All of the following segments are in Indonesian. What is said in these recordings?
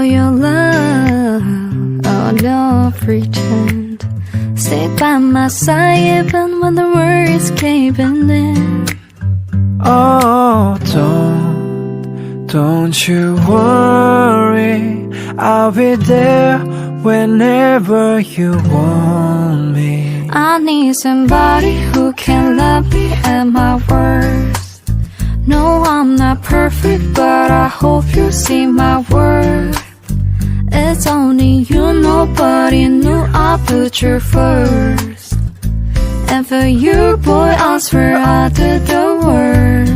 your love. Oh, don't pretend. Stay by my side even when the world's caving in. Oh, don't you worry. I'll be there whenever you want me. I need somebody who can love me at my worst. No, I'm not perfect, but I hope you see my worth. It's only you, nobody knew I put you first. And for you, boy, I swear I did the worst.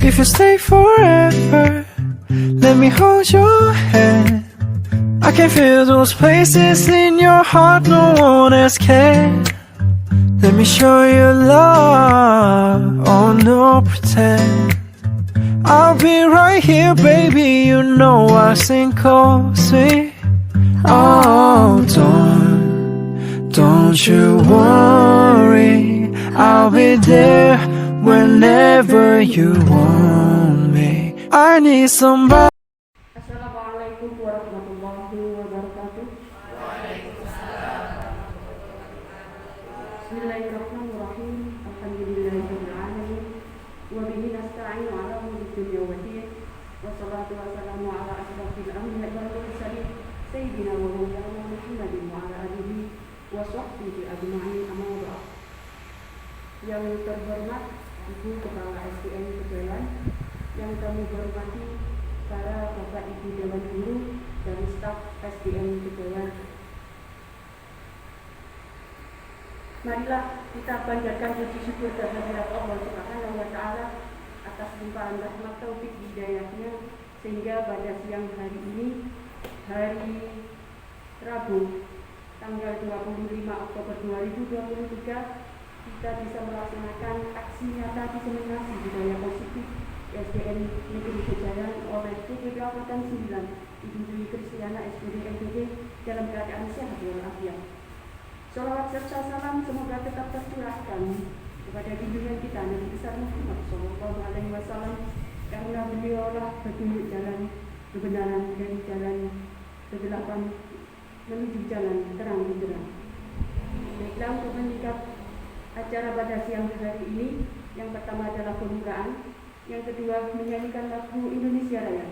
If you stay forever, let me hold your hand. I can feel those places in your heart no one else can. Let me show you love, oh no pretend. I'll be right here, baby, you know I sing closely. Oh, don't you worry, I'll be there whenever you want me. I need somebody. Assalamualaikum warahmatullahi wabarakatuh. Bismillahirrahmanirrahim. Alhamdulillahirabbil alamin. Wa bihi nasta'inu 'ala umuri dunya waddin. Wassalatu wassalamu 'ala asyrafil anbiya'i wal mursalin sayyidina wa maulana Muhammadin wa 'ala alihi wa sahbihi ajma'in, amma ba'd. Yang terhormat Ibu Kepala SDN Kejayan, yang kami hormati para Bapak Ibu Dewan Guru dan staf SDN Kejayan. Marilah kita panjatkan puji syukur kehadirat Allah Subhanahu wa Ta'ala atas limpahan rahmat taufik hidayahnya, sehingga pada siang hari ini, hari Rabu, tanggal 25 Oktober 2023, kita bisa melaksanakan aksi nyata diseminasi budaya positif SDN Negeri Kejayan oleh TPP Angkatan 9 Ibu Dwi Kristiana SPD MPD dalam keadaan sehat walafiat. Sholawat serta salam semoga tetap tercurahkan kepada junjungan kita Nabi besar Muhammad Sallallahu Alaihi Wasallam, karena beliaulah petunjuk jalan kebenaran dari jalan kegelapan menuju jalan terang benderang. Baiklah, untuk menyingkat acara pada siang hari ini, yang pertama adalah pembukaan, yang kedua menyanyikan lagu Indonesia Raya,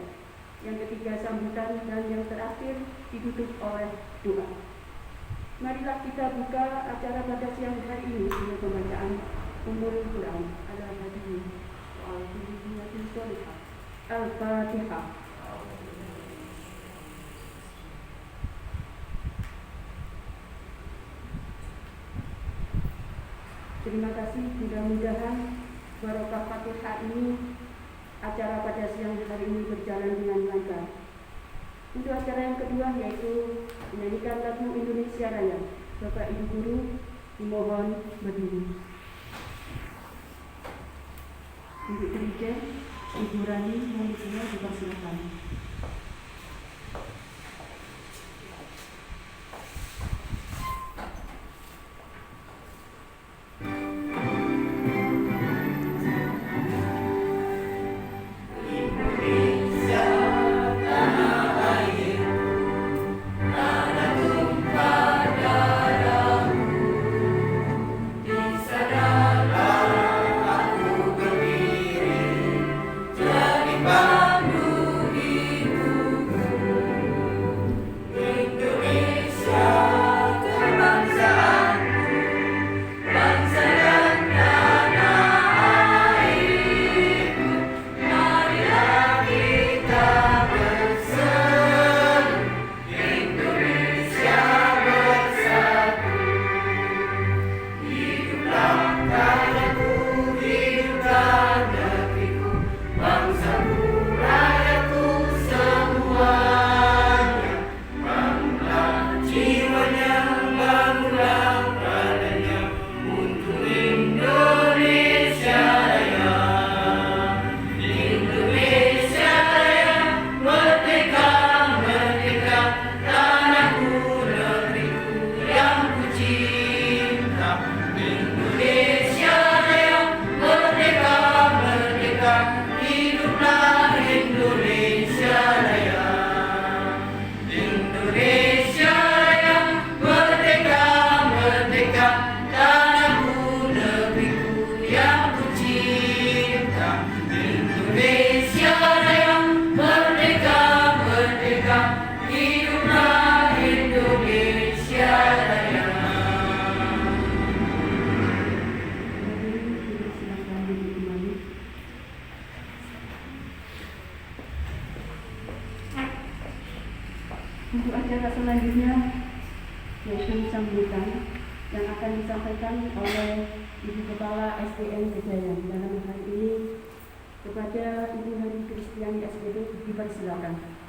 yang ketiga sambutan, dan yang terakhir ditutup oleh doa. Marilah kita buka acara pada siang hari ini dengan pembacaan Ummul Quran Al-Hadiyyah Al-Fatihah. Terima kasih, mudah-mudahan barokah Fatihah ini acara pada siang hari ini berjalan dengan lancar. Untuk acara yang kedua, yaitu menyanyikan lagu Indonesia Raya, Bapak Ibu Guru dimohon berdiri. Untuk dirijen, Ibu Rani mohon dipersilakan. Berdiri, jadi pandu Hiduplah Indonesia Raya. Silakan duduk kembali. Untuk acara selanjutnya yaitu sambutan yang akan disampaikan oleh Ibu Kepala SDN Kejayan. Dalam hal ini kepada Ibu Hari Kristiani SPD dipersilakan.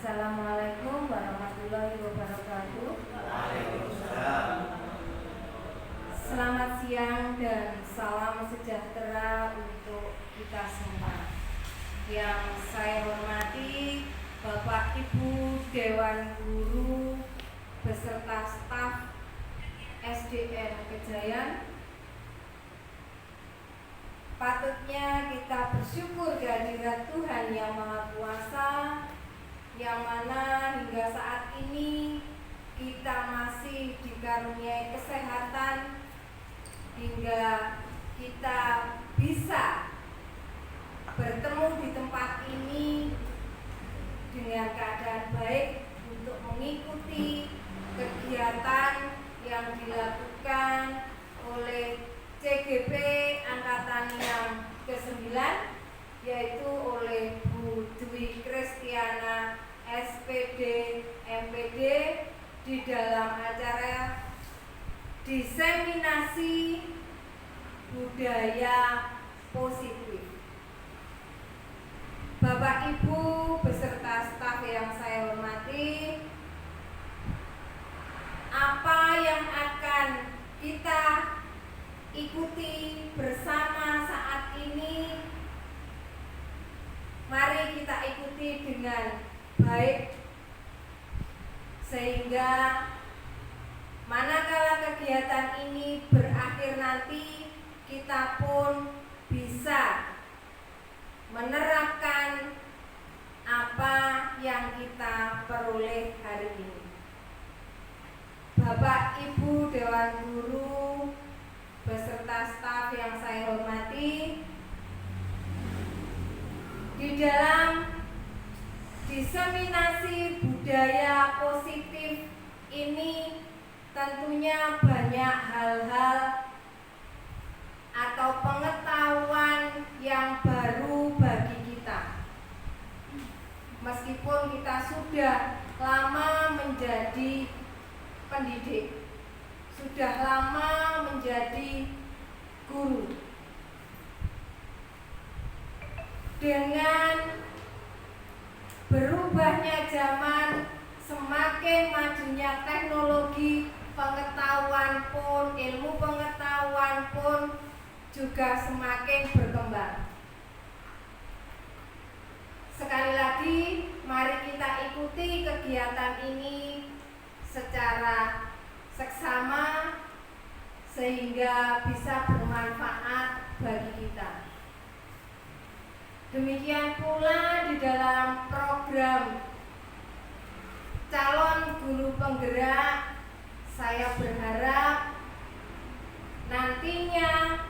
Assalamualaikum warahmatullahi wabarakatuh. Selamat siang dan salam sejahtera untuk kita semua. Yang saya hormati Bapak Ibu Dewan Guru beserta staf SDN Kejayan. Patutnya kita bersyukur kehadirat Tuhan Yang Maha Kuasa, yang mana hingga saat ini kita masih dikaruniai kesehatan hingga kita bisa bertemu di tempat ini dengan keadaan baik untuk mengikuti kegiatan yang dilakukan oleh CGP Angkatan yang ke-9, yaitu oleh Bu Dwi Kristiana SPD MPD di dalam acara diseminasi budaya positif. Bapak Ibu beserta staf yang saya hormati, apa yang akan kita ikuti bersama saat ini, mari kita ikuti dengan baik sehingga manakala kegiatan ini berakhir nanti, kita pun bisa menerapkan apa yang kita peroleh hari ini. Bapak Ibu Dewan Guru beserta staf yang saya hormati, di dalam diseminasi budaya positif ini tentunya banyak hal-hal atau pengetahuan yang baru bagi kita. Meskipun kita sudah lama menjadi pendidik, sudah lama menjadi guru, dengan berubahnya zaman, semakin majunya teknologi, pengetahuan pun, ilmu pengetahuan pun juga semakin berkembang. Sekali lagi, mari kita ikuti kegiatan ini secara seksama sehingga bisa bermanfaat bagi kita. Demikian pula di dalam program calon guru penggerak, saya berharap nantinya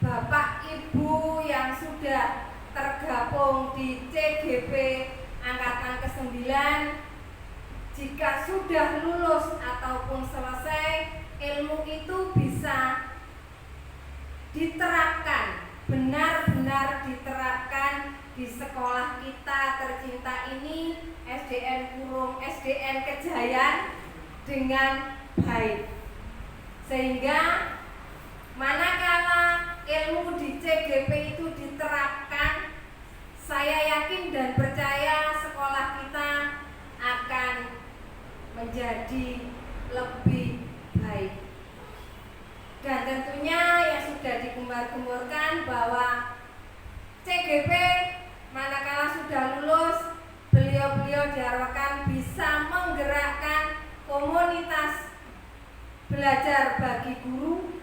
Bapak Ibu yang sudah tergabung di CGP Angkatan ke-9, jika sudah lulus ataupun selesai, ilmu itu bisa diterapkan, benar-benar diterapkan di sekolah kita tercinta ini, SDN Kejayan, dengan baik. Sehingga manakala ilmu di CGP itu diterapkan, saya yakin dan percaya sekolah kita akan menjadi lebih baik. Dan tentunya yang sudah digembar-gemborkan bahwa CGP manakala sudah lulus, beliau-beliau diharapkan bisa menggerakkan komunitas belajar bagi guru,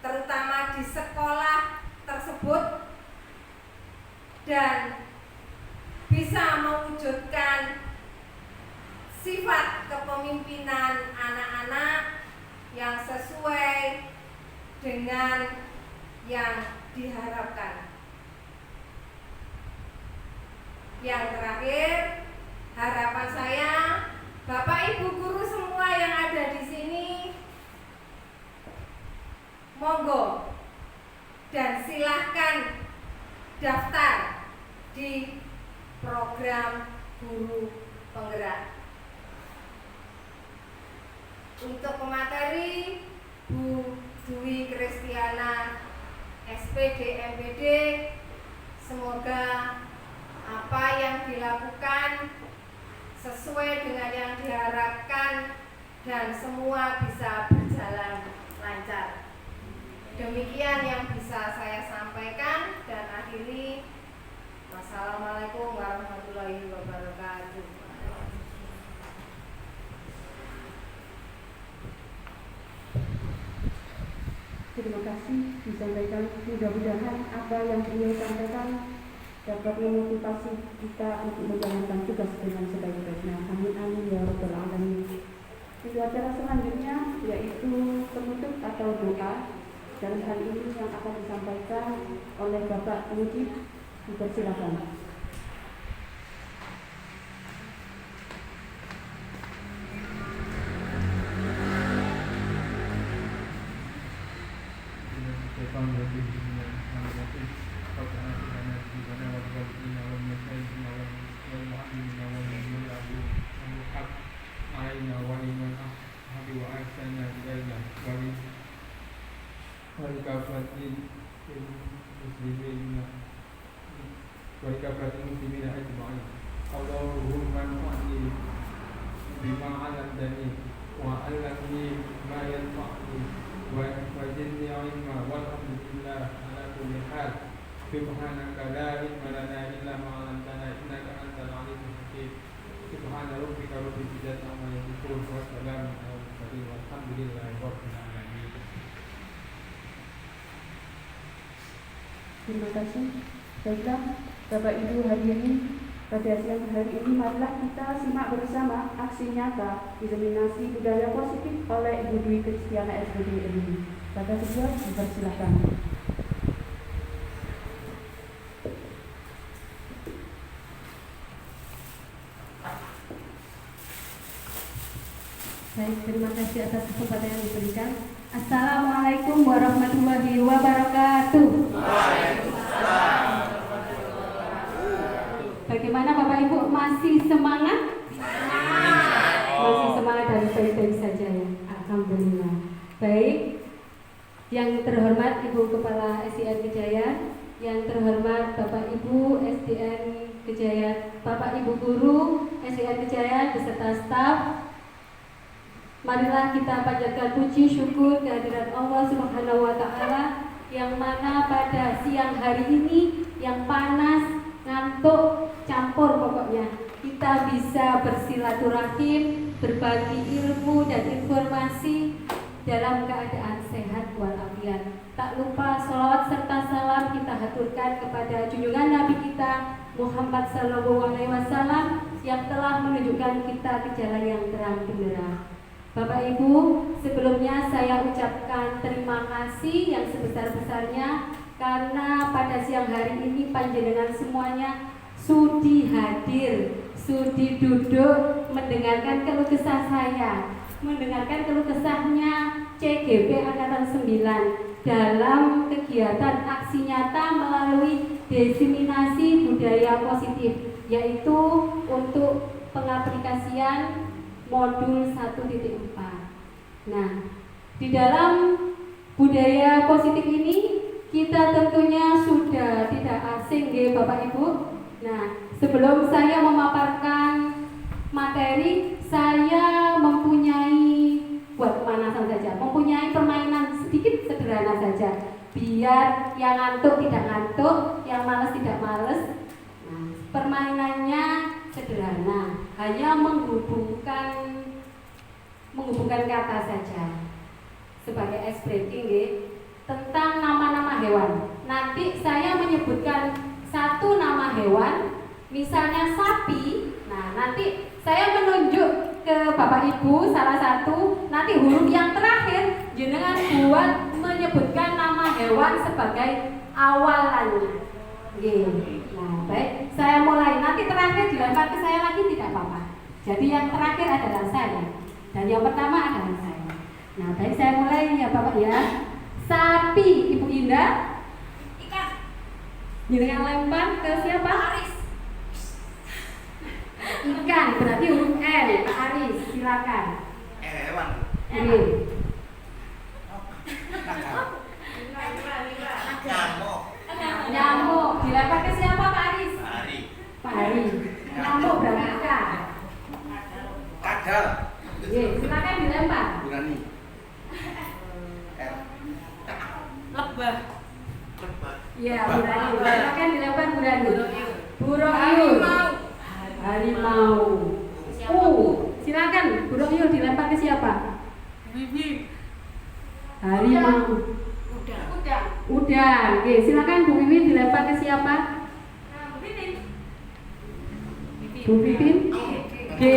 terutama di sekolah tersebut, dan bisa mewujudkan sifat kepemimpinan anak-anak yang sesuai dengan yang diharapkan. Yang terakhir, harapan saya Bapak Ibu guru semua yang ada di sini, monggo dan silahkan daftar di program guru penggerak. Untuk pemateri, Bu Dwi Kristiana SPD MPD, semoga apa yang dilakukan sesuai dengan yang diharapkan dan semua bisa berjalan lancar. Demikian yang bisa saya sampaikan dan akhiri. Wassalamualaikum warahmatullahi wabarakatuh. Terima kasih disampaikan. Mudah-mudahan apa yang beliau sampaikan dapat memotivasi kita untuk menjalankan tugas dengan sebaik-baiknya. Amin amin ya rabbal alamin. Untuk acara selanjutnya yaitu penutup atau doa. Dan hal ini yang akan disampaikan oleh Bapak Mujib. Dipersilakan. ولكافة المسلمين أجمعين اللهم انفعني بما علمتني وعلمني ما ينفعني وزدني علما والحمد لله على كل حال سبحانك لا علم لنا إلا ما علمتنا إنك أنت العليم الحكيم سبحان ربك رب العزة عما يصفون وسلام على المرسلين والحمد لله رب العالمين. Terima kasih. Baiklah, Bapak Ibu hadirin, pada siang hari ini marilah kita simak bersama aksi nyata diseminasi budaya positif oleh Ibu Dwi Kristiana SPD ini. Pada kedua, dipersilakan. Baik, terima kasih atas kesempatan yang diberikan. Assalamualaikum warahmatullahi wabarakatuh. Bagaimana Bapak Ibu, masih semangat? Masih semangat dan baik-baik saja ya. Alhamdulillah. Baik. Yang terhormat Ibu Kepala SDN Kejayaan, yang terhormat Bapak Ibu SDN Kejayaan, Bapak Ibu Guru SDN Kejayaan beserta staf, marilah kita panjatkan puji syukur kehadirat Allah Subhanahu wa taala yang mana pada siang hari ini yang panas, ngantuk, campur pokoknya kita bisa bersilaturahim, berbagi ilmu dan informasi dalam keadaan sehat walafiat. Tak lupa sholawat serta salam kita haturkan kepada junjungan Nabi kita Muhammad SAW yang telah menunjukkan kita ke jalan yang terang benderang. Bapak Ibu, sebelumnya saya ucapkan terima kasih yang sebesar-besarnya karena pada siang hari ini panjenengan semuanya sudi hadir, sudi duduk mendengarkan keluh kesah saya, mendengarkan keluh kesahnya CGP Angkatan 9 dalam kegiatan aksi nyata melalui diseminasi budaya positif, yaitu untuk pengaplikasian modul 1.4. Nah, di dalam budaya positif ini kita tentunya sudah tidak asing ya Bapak Ibu. Nah, sebelum saya memaparkan materi, saya mempunyai buat pemanasan saja, mempunyai permainan sedikit sederhana saja, biar yang ngantuk tidak ngantuk, yang malas tidak males. Nah, permainannya sederhana, hanya menghubungkan kata saja sebagai ice breaking ya, tentang nama-nama hewan. Nanti saya menyebutkan satu nama hewan, misalnya sapi. Nah, nanti saya menunjuk ke Bapak Ibu salah satu, nanti huruf yang terakhir jenengan buat menyebutkan menyebutkan nama hewan sebagai awalannya. Oke. Nah, baik, saya mulai. Nanti terakhir dilempar ke saya lagi tidak apa-apa. Jadi yang terakhir adalah saya dan yang pertama adalah saya. Nah, baik, saya mulai ya Bapak ya. Sapi, Ibu Indah. Ikan. Jenengan lempar ke siapa? Aris. Ikan, berarti huruf N. Pak Aris, silakan. Hewan. Oke. Nyamuk. Nyamuk, dilempar ke siapa Pak Aris? Hari. Pak Ari. Nyamuk berarti ikan. Kadal. Oke, silakan dilempar. Burani. Lebah. Lebah. Iya, Burani. Silakan dilempar Burani. Burung Harimau. Harimau. Silakan burung yul dilempar ke siapa? Bibi. Harimau. Udah. Udah. Oke, silakan Bu Wiwin dilempar ke siapa? Bu Pipin. Oke.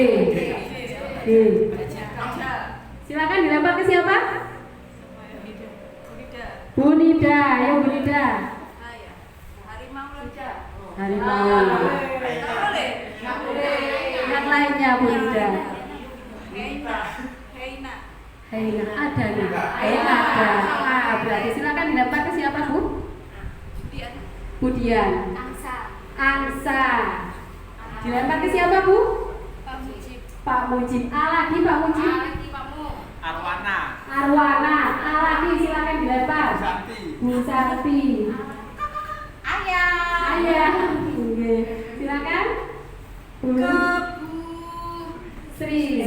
Oke. Silakan dilempar ke siapa? Bu Nida. Ayo Bu Nida. Harimau. Yang lainnya Bu Nida. Heina ada nih. Heina ada. Berarti silakan dilempar ke siapa Bu? Budian. Angsa. Dilempar ke siapa Bu? Pak Mujib. Lagi Pak Mujib. Arwana. Arwana. Lagi silakan dilempar. Bu Santi. Ayah. Oke. Silakan. Bu Sri.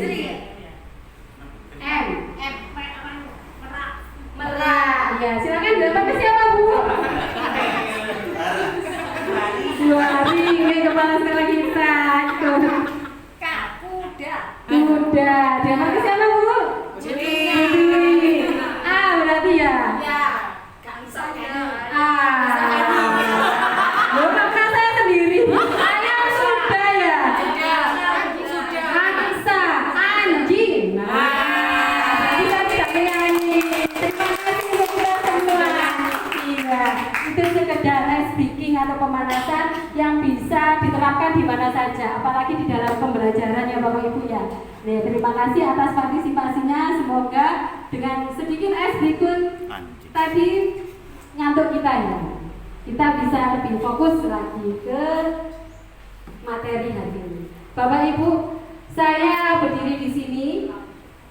M. Merah. Ya, silakan dilempar ke siapa Bu? Bu Ari. Ini kepala sekolah kita. Kuda. Dilempar ke siapa Bu? Budi. Berarti ya. Loh, kakak saya sendiri. Ayam sudah ya. Angsa, anjing. Berarti saya tidak menyanyi. Terima kasih untuk kita semua. Iya, itu sekedar speaking atau pemanasan yang bisa diterapkan di mana saja, apalagi di dalam pembelajaran ya Bapak Ibu ya. Nah, terima kasih atas partisipasinya. Semoga dengan sedikit berikut tadi ngantuk kita ya. Kita bisa lebih fokus lagi ke materi hari ini. Bapak Ibu, saya berdiri di sini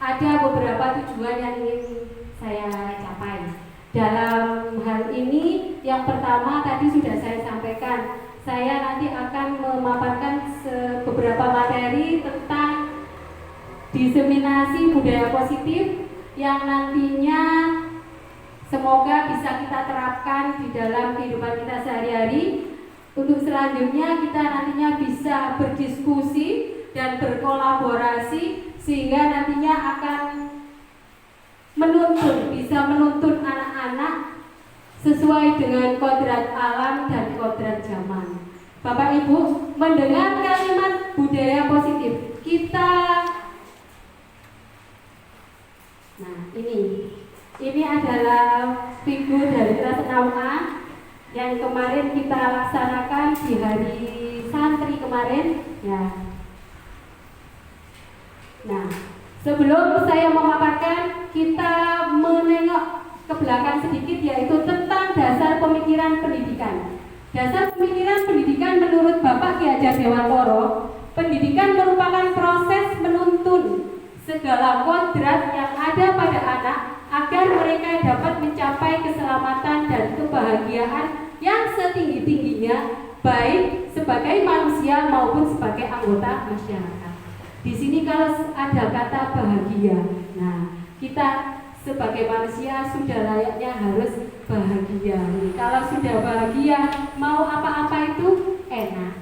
ada beberapa tujuan yang ingin saya capai. Dalam hal ini, yang pertama tadi sudah saya sampaikan, saya nanti akan memaparkan beberapa materi tentang diseminasi budaya positif yang nantinya semoga bisa kita terapkan di dalam kehidupan kita sehari-hari. Untuk selanjutnya kita nantinya bisa berdiskusi dan berkolaborasi sehingga nantinya akan bisa menuntun anak-anak sesuai dengan kodrat alam dan kodrat zaman. Bapak Ibu, mendengar kalimat budaya positif, ini adalah figur dari kelas 6A yang kemarin kita laksanakan di hari santri kemarin ya. Nah, sebelum saya memaparkan, kita menengok ke belakang sedikit, yaitu tentang dasar pemikiran pendidikan. Dasar pemikiran pendidikan menurut Bapak Ki Hajar Dewantoro, pendidikan merupakan proses menuntun segala kodrat yang ada pada anak agar mereka dapat mencapai keselamatan dan kebahagiaan yang setinggi-tingginya, baik sebagai manusia maupun sebagai anggota masyarakat. Di sini kalau ada kata bahagia, nah kita sebagai manusia sudah layaknya harus bahagia. Kalau sudah bahagia, mau apa-apa itu enak.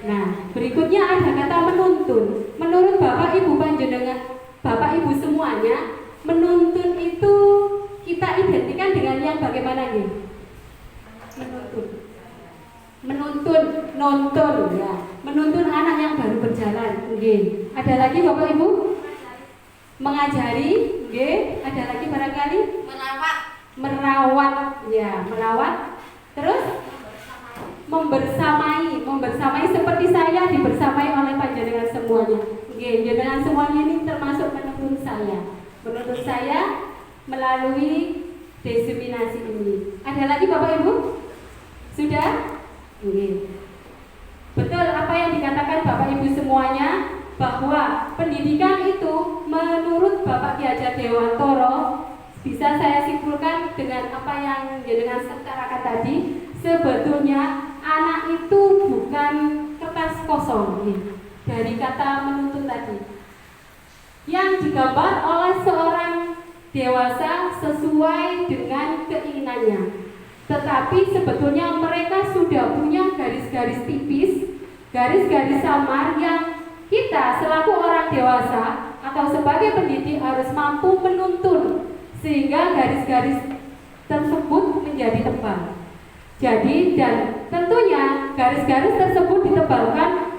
Nah, berikutnya ada kata menuntun. Menurut Bapak Ibu panjenengan, Bapak Ibu semuanya, menuntun itu kita identikan dengan yang bagaimana nih? Menuntun, nonton ya. Menuntun anak yang baru berjalan. Ada lagi Bapak Ibu? Mengajari, ada lagi barangkali? merawat, ya merawat, terus membersamai seperti saya dibersamai oleh panjenengan semuanya. Nggih, jenengan semuanya ini termasuk menuntun saya melalui diseminasi ini. Ada lagi Bapak Ibu? Sudah? Nggih. Betul apa yang dikatakan Bapak Ibu semuanya, bahwa pendidikan itu menurut Bapak Ki Hajar Dewantoro bisa saya simpulkan dengan apa yang jenengan utarakan tadi, sebetulnya anak itu bukan kertas kosong dari kata menuntun tadi yang digambar oleh seorang dewasa sesuai dengan keinginannya, tetapi sebetulnya mereka sudah punya garis-garis tipis, garis-garis samar yang kita selaku orang dewasa atau sebagai pendidik harus mampu menuntun sehingga garis-garis tersebut menjadi tebal. Jadi dan tentunya garis-garis tersebut ditebalkan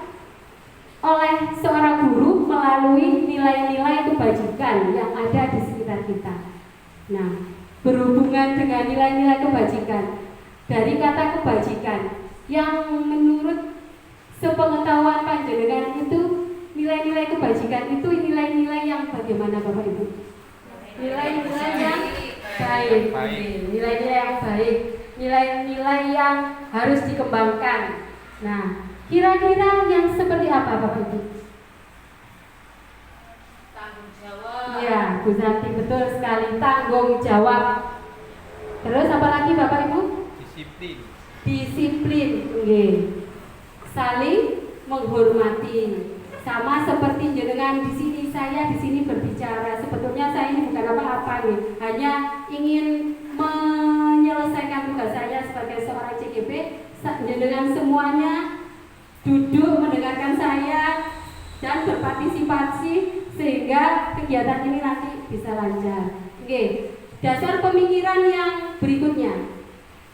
oleh seorang guru melalui nilai-nilai kebajikan yang ada di sekitar kita. Nah, berhubungan dengan nilai-nilai kebajikan, dari kata kebajikan yang menurut sepengetahuan panjenengan itu, nilai-nilai kebajikan itu nilai-nilai yang bagaimana Bapak Ibu? Nilai-nilai yang baik, nilai-nilai yang baik, nilai-nilai yang harus dikembangkan. Nah, kira-kira yang seperti apa Bapak Ibu? Tanggung jawab. Ya, Bu Santi, betul sekali, tanggung jawab. Terus apa lagi Bapak Ibu? Disiplin. Disiplin, nggih. Saling menghormati. Sama seperti jenengan di sini, saya di sini berbicara. Sebetulnya saya ini bukan apa-apa nih, hanya ingin menyelesaikan tugas saya sebagai seorang CGP. Jenengan semuanya duduk mendengarkan saya dan berpartisipasi sehingga kegiatan ini nanti bisa lancar. Oke, dasar pemikiran yang berikutnya.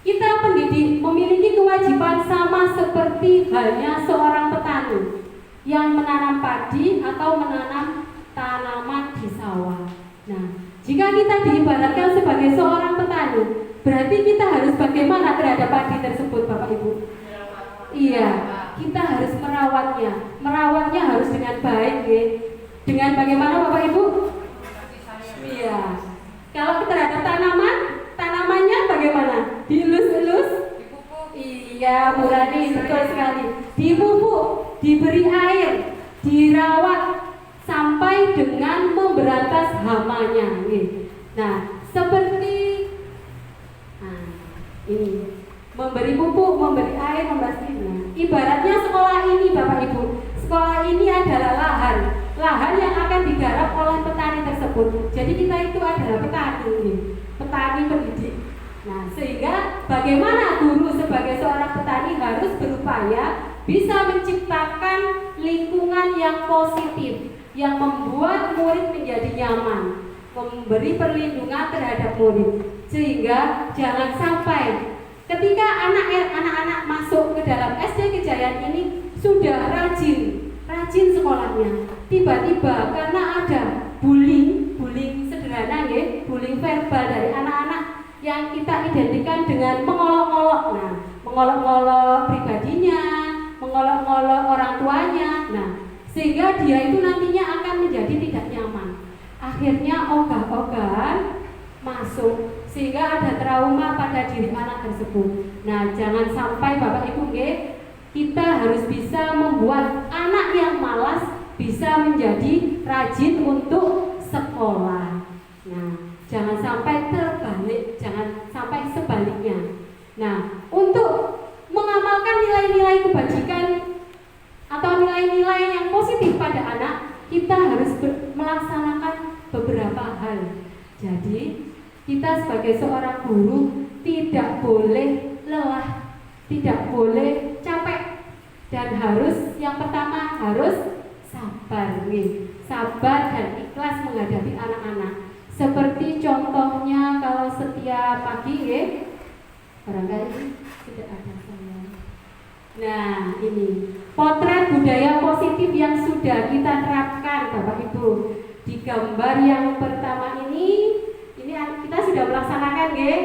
Kita pendidik memiliki kewajiban sama seperti halnya seorang petani yang menanam padi atau menanam tanaman di sawah. Nah, jika kita diibaratkan sebagai seorang petani, berarti kita harus bagaimana terhadap padi tersebut, Bapak Ibu? Iya, kita harus merawatnya. Merawatnya harus dengan baik, ya. Dengan bagaimana, Bapak Ibu? Iya. Kalau terhadap tanamannya bagaimana? Dielus-elus? Iya, Bu Rani, betul sekali. Dipupuk, diberi air, dirawat sampai dengan memberantas hamanya. Nah, seperti ini, memberi pupuk, memberi air, membasminya. Ibaratnya sekolah ini, Bapak Ibu, sekolah ini adalah lahan yang akan digarap oleh petani tersebut. Jadi kita itu adalah petani pendidik. Nah, sehingga bagaimana guru sebagai seorang petani harus berupaya bisa menciptakan lingkungan yang positif, yang membuat murid menjadi nyaman, memberi perlindungan terhadap murid, sehingga jangan sampai ketika anak-anak masuk ke dalam SD Kejayaan ini sudah rajin sekolahnya, tiba-tiba karena ada bullying sederhana, bullying verbal dari anak-anak yang kita identikan dengan mengolok-olok. Nah, mengolok-olok pribadinya, mengolok-olok orang tuanya. Nah, sehingga dia itu nantinya akan menjadi tidak nyaman. Akhirnya ogah-ogahan masuk sehingga ada trauma pada diri anak tersebut. Nah, jangan sampai Bapak Ibu, kita harus bisa membuat anak yang malas bisa menjadi rajin untuk sekolah. Nah, jangan sampai terbalik, jangan sampai sebaliknya. Nah, untuk mengamalkan nilai-nilai kebajikan atau nilai-nilai yang positif pada anak, kita harus melaksanakan beberapa hal. Jadi, kita sebagai seorang guru tidak boleh lelah, tidak boleh capek, dan yang pertama harus sabar, sabar dan ikhlas menghadapi anak-anak. Seperti contohnya kalau setiap pagi, barangkali tidak ada saya. Nah, ini potret budaya positif yang sudah kita terapkan, Bapak Ibu. Di gambar yang pertama ini yang kita sudah melaksanakan nggih,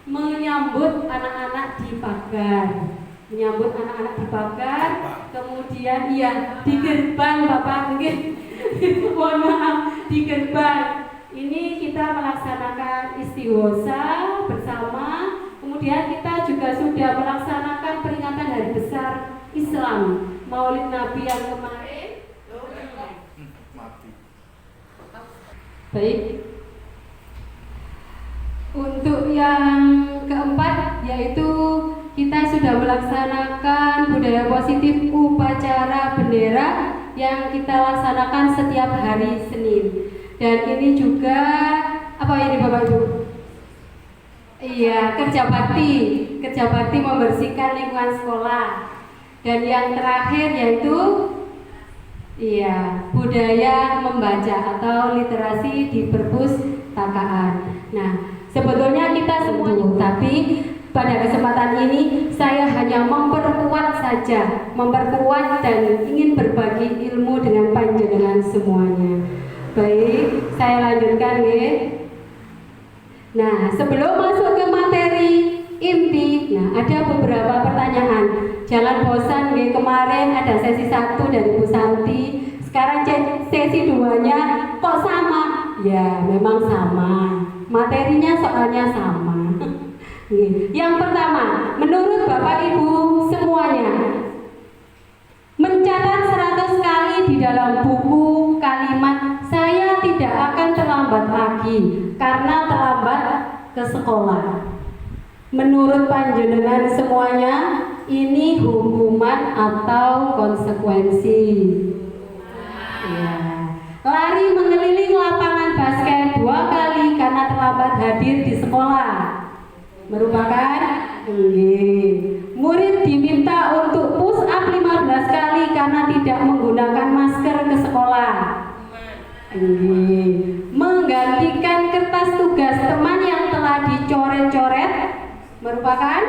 menyambut anak-anak di pagar. Menyambut anak-anak di pagar, kemudian iya di gerbang Bapak nggih. Mohon maaf, di gerbang. Ini kita melaksanakan istighosa bersama. Kemudian kita juga sudah melaksanakan peringatan hari besar Islam, Maulid Nabi yang kemarin. Baik. Untuk yang keempat yaitu kita sudah melaksanakan budaya positif upacara bendera yang kita laksanakan setiap hari Senin. Dan ini juga apa ini Bapak Ibu? Iya, kerja bakti membersihkan lingkungan sekolah. Dan yang terakhir yaitu iya, budaya membaca atau literasi di perpustakaan. Nah, sebetulnya kita semua, tapi pada kesempatan ini saya hanya memperkuat dan ingin berbagi ilmu dengan panjenengan semuanya. Baik, saya lanjutkan nggih. Nah, sebelum masuk ke materi inti, nah ada beberapa pertanyaan. Jangan bosan nggih, kemarin ada sesi 1 dari Bu Santi, sekarang sesi 2-nya kok sama? Ya, memang sama. Materinya soalnya sama. Yang pertama, menurut Bapak Ibu semuanya, mencatat 100 kali di dalam buku kalimat saya tidak akan terlambat lagi karena terlambat ke sekolah. Menurut panjenengan semuanya, ini hukuman atau konsekuensi? Ya. Lari mengeliling lapangan basket 2 kali karena terlambat hadir di sekolah merupakan murid diminta untuk push up 15 kali karena tidak menggunakan masker ke sekolah. Menggantikan kertas tugas teman yang telah dicoret-coret merupakan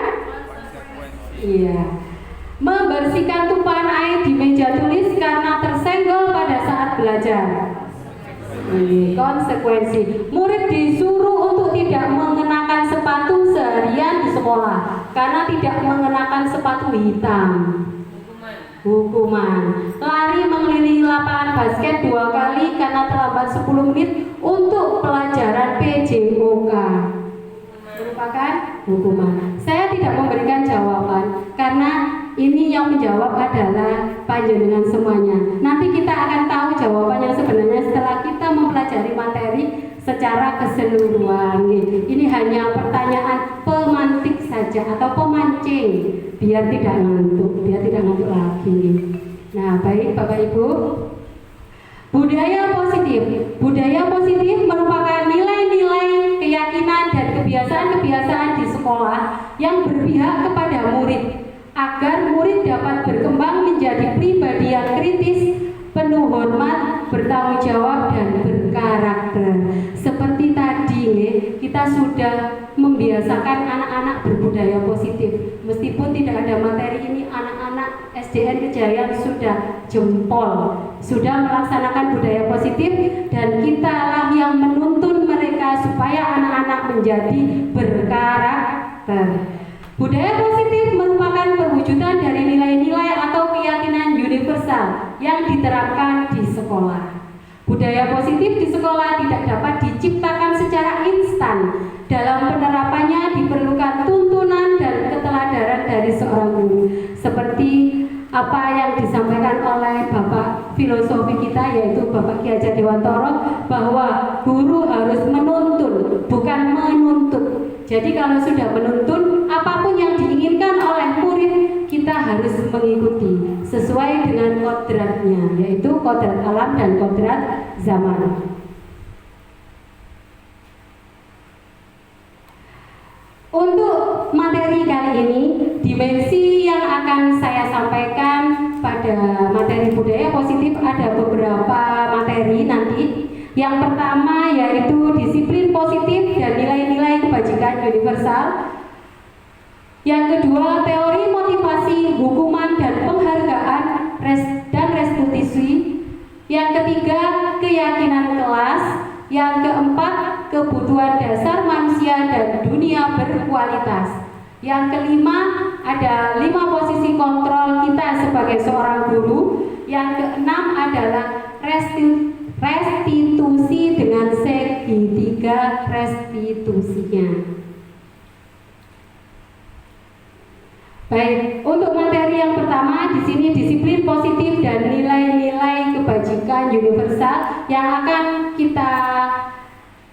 iya. Membersihkan tumpahan air di meja tulis karena tersenggol pada saat belajar. Konsekuensi, murid disuruh untuk tidak mengenakan sepatu seharian di sekolah karena tidak mengenakan sepatu hitam. Hukuman, lari mengelilingi lapangan basket 2 kali karena terlambat 10 menit untuk pelajaran PJOK. Merupakan hukuman. Saya tidak memberikan jawaban karena ini yang menjawab adalah panjenengan semuanya. Nanti kita akan tahu jawabannya sebenarnya setelah kita mempelajari materi secara keseluruhan. Ini hanya pertanyaan pemantik saja atau pemancing biar tidak ngantuk lagi. Nah, baik Bapak Ibu. Budaya positif merupakan nilai-nilai, keyakinan dan kebiasaan-kebiasaan di sekolah yang berpihak kepada murid agar murid dapat berkembang menjadi pribadi yang kritis, penuh hormat, bertanggung jawab dan berkarakter. Seperti tadi kita sudah membiasakan anak-anak berbudaya positif. Meskipun tidak ada materi ini, anak-anak SDN Kejayaan sudah jempol, sudah melaksanakan budaya positif, dan kitalah yang menuntun mereka supaya anak-anak menjadi berkarakter. Budaya positif merupakan perwujudan dari nilai-nilai atau keyakinan universal yang diterapkan di sekolah. Budaya positif di sekolah tidak dapat diciptakan secara instan. Dalam penerapannya diperlukan tuntunan dan keteladanan dari seorang guru. Seperti apa yang disampaikan oleh Bapak filosofi kita, yaitu Bapak Ki Hajar Dewantoro, bahwa guru harus menuntun, bukan menuntut. Jadi kalau sudah menuntun, apapun yang diinginkan oleh murid, kita harus mengikuti sesuai dengan kodratnya, yaitu kodrat alam dan kodrat zaman. Untuk materi kali ini, dimensi yang akan saya sampaikan pada materi budaya positif ada beberapa materi nanti. Yang pertama yaitu disiplin positif dan nilai-nilai kebajikan universal. Yang kedua, teori motivasi, hukuman dan penghargaan dan restitusi. Yang ketiga, keyakinan kelas. Yang keempat, kebutuhan dasar manusia dan dunia berkualitas. Yang kelima, ada 5 posisi kontrol kita sebagai seorang guru. Yang keenam adalah restitusi dengan segitiga restitusinya. Baik, untuk materi yang pertama di sini disiplin positif dan nilai-nilai kebajikan universal yang akan kita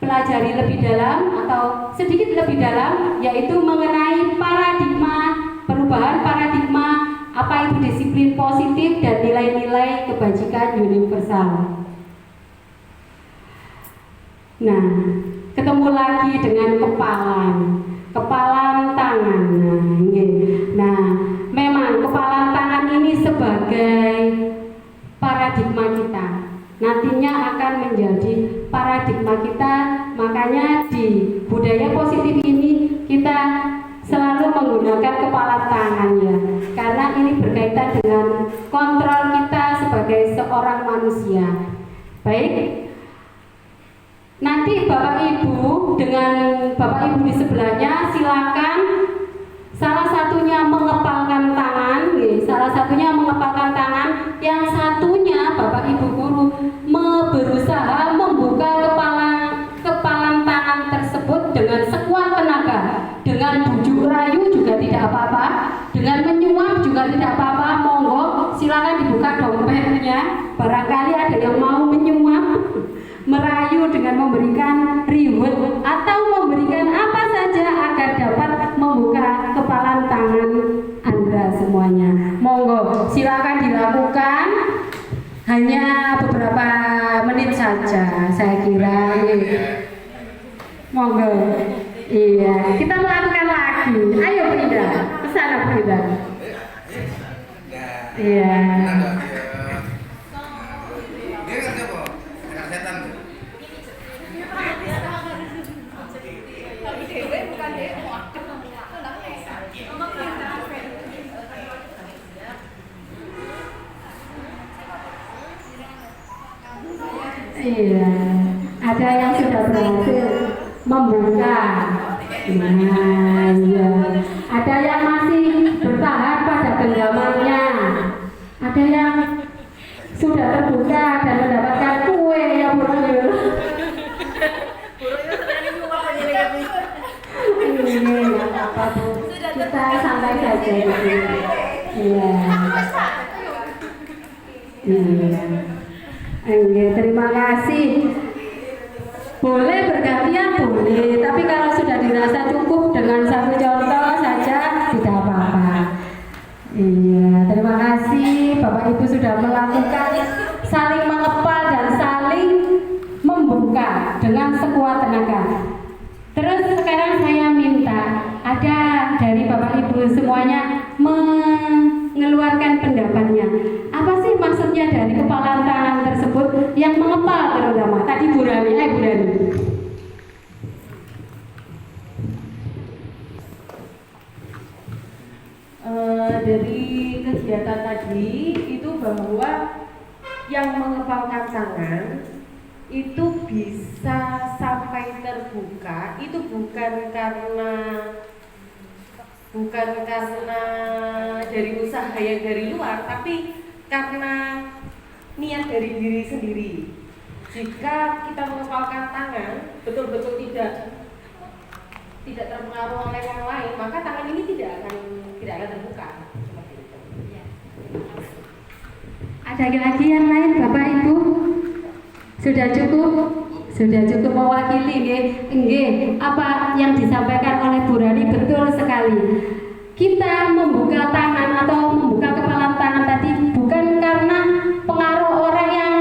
pelajari lebih dalam atau sedikit lebih dalam, yaitu mengenai paradigma, perubahan paradigma apa itu disiplin positif dan nilai-nilai kebajikan universal. Nah, ketemu lagi dengan kepalan tangan. Nah, memang kepalan tangan ini sebagai paradigma kita. Nantinya akan menjadi paradigma kita. Makanya di budaya positif ini kita selalu menggunakan kepalan tangan ya. Karena ini berkaitan dengan kontrol kita sebagai seorang manusia. Baik. Nanti Bapak Ibu dengan Bapak Ibu di sebelahnya silakan salah satunya mengepalkan tangan, salah satunya mengepalkan tangan, yang satunya Bapak Ibu guru berusaha membuka kepalan tangan tersebut dengan sekuat tenaga, dengan bujuk rayu juga tidak apa-apa, dengan menyuap juga tidak apa-apa. Monggo silakan dibuka dompetnya, barangkali ada yang mau menyuap, merayu dengan memberikan reward atau memberikan apa saja agar dapat membuka kepalan tangan Anda semuanya. Monggo silakan dilakukan, hanya beberapa menit saja saya kira. Monggo. Iya, kita melakukan lagi. Ayo pindah ke sana, pindah. Iya. Iya, ada yang sudah berhasil membuka. Nah, iya. Ada yang masih bertahan pada genggamannya. Ada yang sudah terbuka dan mendapatkan kue ya Bu Ryu. Ini nggak apa-apa Bu. Kita santai saja di sini. Iya. Iya. Terima kasih. Boleh bergantian boleh, tapi kalau sudah dirasa cukup dengan satu contoh saja tidak apa-apa. Iya, terima kasih Bapak Ibu sudah melakukan saling mengepal dan saling membuka dengan sekuat tenaga. Terus sekarang saya minta ada dari Bapak Ibu semuanya mengeluarkan pendapatnya. Apa sih maksudnya dari kepalan tangan tersebut yang mengepal terutama? Tadi Bu Rani, Bu Rani. Dari kegiatan tadi itu bahwa yang mengepalkan tangan itu bisa sampai terbuka itu bukan karena dari usaha yang dari luar, tapi karena niat dari diri sendiri. Jika kita mengepalkan tangan betul-betul tidak terpengaruh oleh yang lain, maka tangan ini tidak akan terbuka. Seperti itu. Ada lagi yang lain Bapak Ibu? Sudah cukup? Sudah cukup mewakili nggih. Apa yang disampaikan oleh Bu Rani betul sekali. Kita membuka tangan atau membuka kepalan tangan tadi bukan karena pengaruh orang yang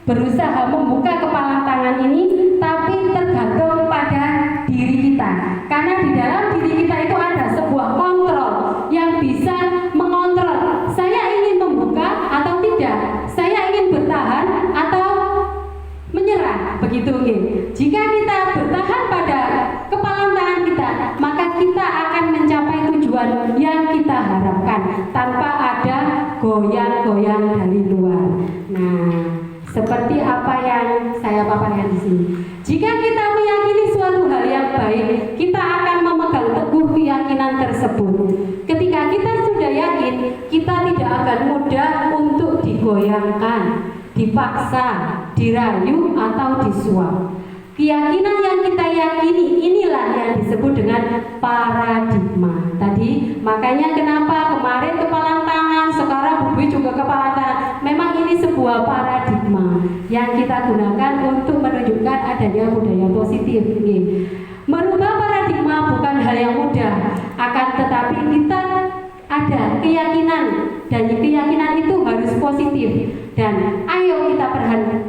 berusaha membuka kepalan tangan ini, tapi tergantung pada diri kita. Karena di dalam diri kita itu ada sebuah kontrol yang bisa mengontrol saya ingin membuka atau tidak, saya ingin bertahan atau menyerah, begitu nggih. Jika kita bertahan pada kepalan tangan kita, maka kita akan mencapai tujuan yang kita harapkan tanpa ada goyang-goyang dari luar. Nah, seperti apa yang saya paparkan di sini. Jika kita meyakini yang baik, kita akan memegang teguh keyakinan tersebut. Ketika kita sudah yakin, kita tidak akan mudah untuk digoyangkan, dipaksa, dirayu, atau disuap. Keyakinan yang kita yakini inilah yang disebut dengan paradigma. Tadi makanya kenapa kemarin kepala tangan, sekarang Bubi juga kepala tangan. Memang ini sebuah paradigma yang kita gunakan untuk menunjukkan adanya budaya positif. Merubah paradigma bukan hal yang mudah, akan tetapi kita ada keyakinan, dan keyakinan itu harus positif, dan ayo kita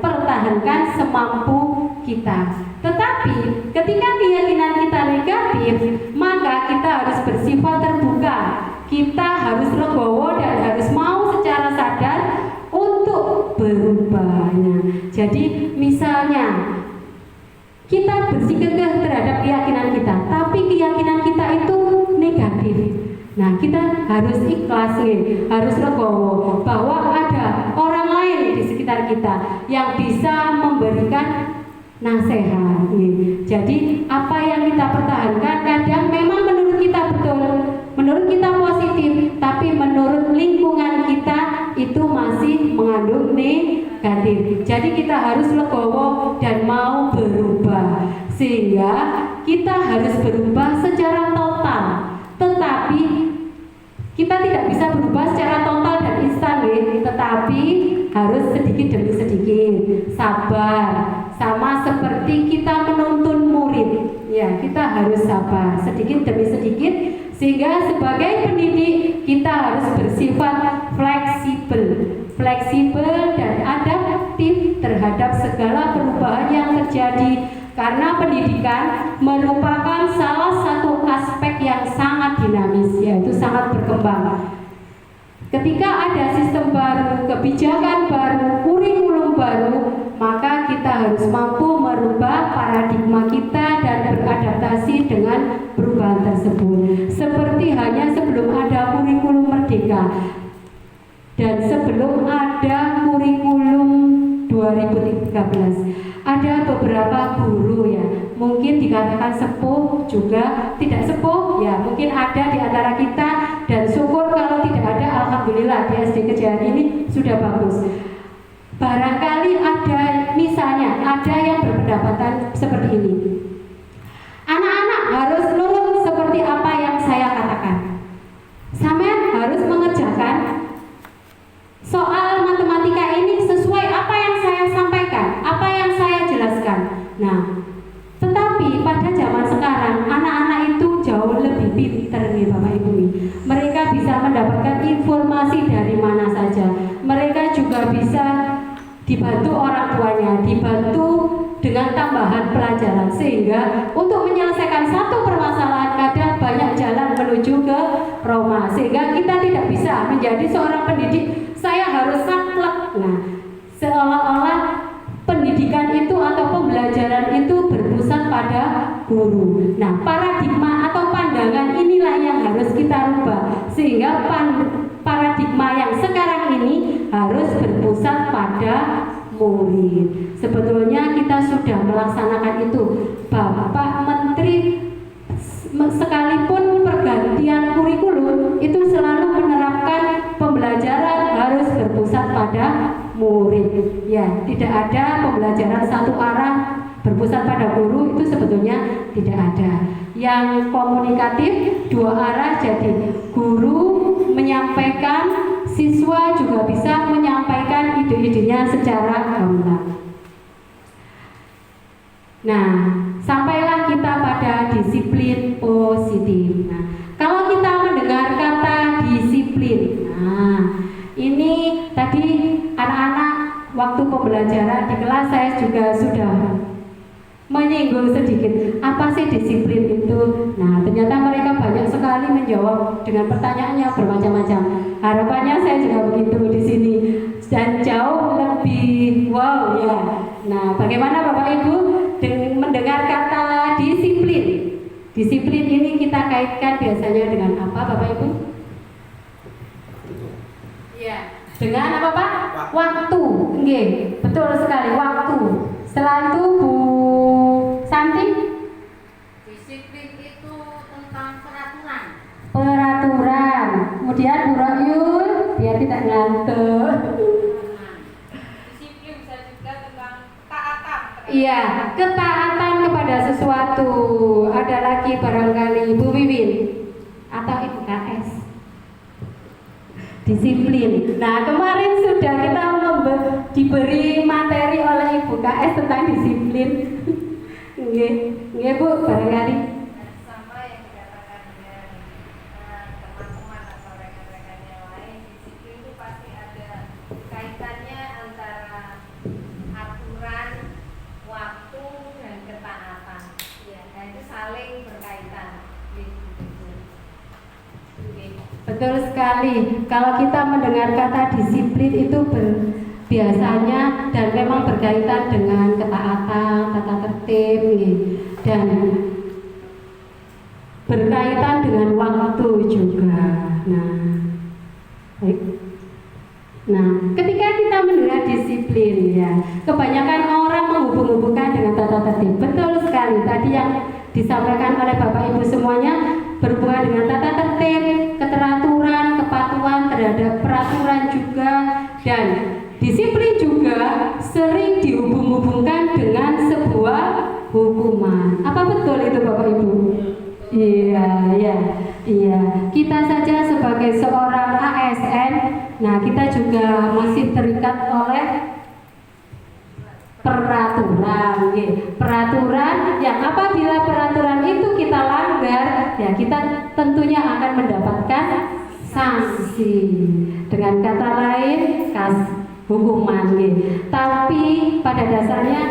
pertahankan semampu kita. Tetapi ketika keyakinan kita negatif, maka kita harus bersifat terbuka, kita harus legowo dan harus mau secara sadar untuk berubahnya. Jadi misalnya kita bersikukuh terhadap keyakinan kita, tapi keyakinan kita itu negatif. Nah, kita harus ikhlas nih, harus legowo bahwa ada orang lain di sekitar kita yang bisa memberikan nasihat. Jadi apa yang kita pertahankan kadang memang menurut kita betul, menurut kita positif, tapi menurut lingkungan kita itu masih mengandung negatif. Jadi kita harus legowo dan mau berubah, sehingga kita harus berubah secara total. Tetapi kita tidak bisa berubah secara total dan instan, tetapi harus sedikit demi sedikit, sabar. Sama seperti kita menuntun murid, ya kita harus sabar sedikit demi sedikit, sehingga sebagai pendidik kita harus bersifat fleksibel dan adaptif terhadap segala perubahan yang terjadi, karena pendidikan merupakan salah satu aspek yang sangat dinamis, yaitu sangat berkembang. Ketika ada sistem baru, kebijakan baru, kurikulum baru, maka kita harus mampu merubah paradigma kita dan beradaptasi dengan perubahan tersebut. Seperti hanya sebelum ada kurikulum merdeka dan sebelum ada kurikulum 2013, ada beberapa guru ya, mungkin dikatakan sepuh juga tidak sepuh ya, mungkin ada di antara kita, dan syukur kalau tidak ada, alhamdulillah di SD Kejayan ini sudah bagus. Barangkali ada, misalnya ada yang berpendapatan seperti ini, anak-anak harus nurut seperti apa yang saya katakan, sampean harus mengerjakan soal matematika ini sesuai apa yang saya sampaikan, apa yang saya jelaskan. Nah, tetapi pada zaman sekarang anak-anak itu jauh lebih pintar nih Bapak Ibu. Mereka bisa mendapatkan informasi dari mana saja. Mereka juga bisa dibantu orang tuanya, dibantu dengan tambahan pelajaran, sehingga untuk menyelesaikan satu permasalahan kadang banyak jalan menuju ke Roma, sehingga kita tidak bisa menjadi seorang pendidik saya harus saklek. Nah, seolah-olah pendidikan itu atau pembelajaran itu berpusat pada guru. Nah, paradigma atau pandangan inilah yang harus kita rubah, sehingga paradigma yang sekarang ini harus berpusat pada murid. Sebetulnya kita sudah melaksanakan itu. Bapak Menteri sekalipun pergantian kurikulum itu selalu menerapkan pembelajaran harus berpusat pada murid. Ya, tidak ada pembelajaran satu arah berpusat pada guru, itu sebetulnya tidak ada. Yang komunikatif dua arah, jadi guru menyampaikan, siswa juga bisa menyampaikan ide-idenya secara gamblang. Nah, sampailah kita pada disiplin positif. Nah, kalau kita mendengar kata disiplin, nah ini tadi anak-anak waktu pembelajaran di kelas saya juga sudah menyinggung sedikit apa sih disiplin itu. Nah, ternyata mereka banyak sekali menjawab dengan pertanyaannya bermacam-macam. Harapannya saya juga begitu di sini dan jauh lebih wow ya. Nah, bagaimana Bapak Ibu dengan mendengar kata disiplin? Disiplin ini kita kaitkan biasanya dengan apa Bapak Ibu? Ya, dengan apa Pak? Waktu. Nggih, betul sekali, waktu. Setelah itu Bu Santi peraturan. Kemudian Bu Royul, biar tidak ngantuk. Disiplin bisa juga tentang taatan. Iya, ketaatan kepada sesuatu. Ada lagi barangkali Bu Wiwin atau Ibu KS. Disiplin. Nah, kemarin sudah kita diberi materi oleh Ibu KS tentang disiplin. Nggih, Bu, barangkali. Sama yang dikatakan dengan teman-teman atau rekan-rekan yang lain, disiplin itu pasti ada kaitannya antara aturan, waktu, dan ketaatan. Ya, nah itu saling berkaitan. Betul sekali. Kalau kita mendengar kata disiplin itu biasanya dan memang berkaitan dengan ketaatan, tata tertib, dan berkaitan dengan waktu juga. Nah, baik. Nah, ketika kita mendengar disiplin, ya, kebanyakan orang menghubung-hubungkan dengan tata tertib. Betul sekali. Tadi yang disampaikan oleh Bapak Ibu semuanya berhubungan dengan tata tertib, keteraturan, kepatuhan terhadap peraturan juga, dan disiplin juga sering dihubung-hubungkan dengan sebuah hukuman. Apa betul itu Bapak Ibu? Iya. Kita saja sebagai seorang ASN, nah kita juga masih terikat oleh peraturan, peraturan yang apabila peraturan itu kita langgar, ya kita tentunya akan mendapatkan sanksi. Dengan kata lain, hukuman. Tapi pada dasarnya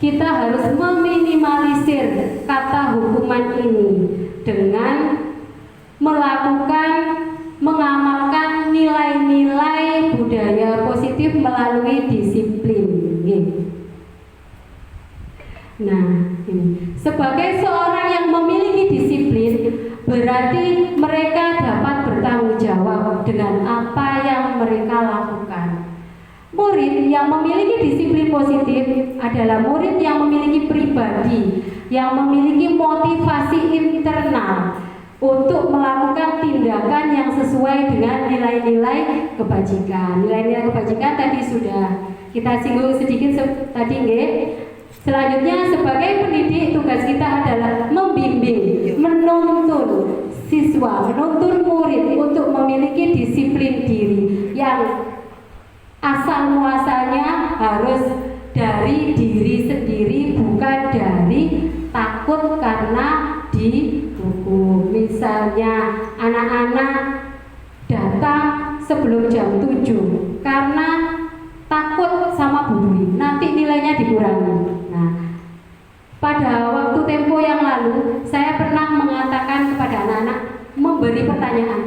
kita harus meminimalisir kata hukuman ini dengan mengamalkan nilai-nilai budaya positif melalui disiplin. Nah, ini sebagai seorang yang memiliki disiplin berarti mereka dapat bertanggung jawab dengan apa yang mereka lakukan. Murid yang memiliki disiplin positif adalah murid yang memiliki pribadi, yang memiliki motivasi internal untuk melakukan tindakan yang sesuai dengan nilai-nilai kebajikan. Nilai-nilai kebajikan tadi sudah kita singgung sedikit tadi, nggih. Selanjutnya sebagai pendidik tugas kita adalah membimbing, menuntun siswa, menuntun murid untuk memiliki disiplin diri yang asal muasalnya harus dari diri sendiri, bukan dari takut karena dihukum. Misalnya anak-anak datang sebelum jam 7 karena takut sama Bu Dwi, nanti nilainya dikurangi. Nah, pada waktu tempo yang lalu saya pernah mengatakan kepada anak-anak, memberi pertanyaan,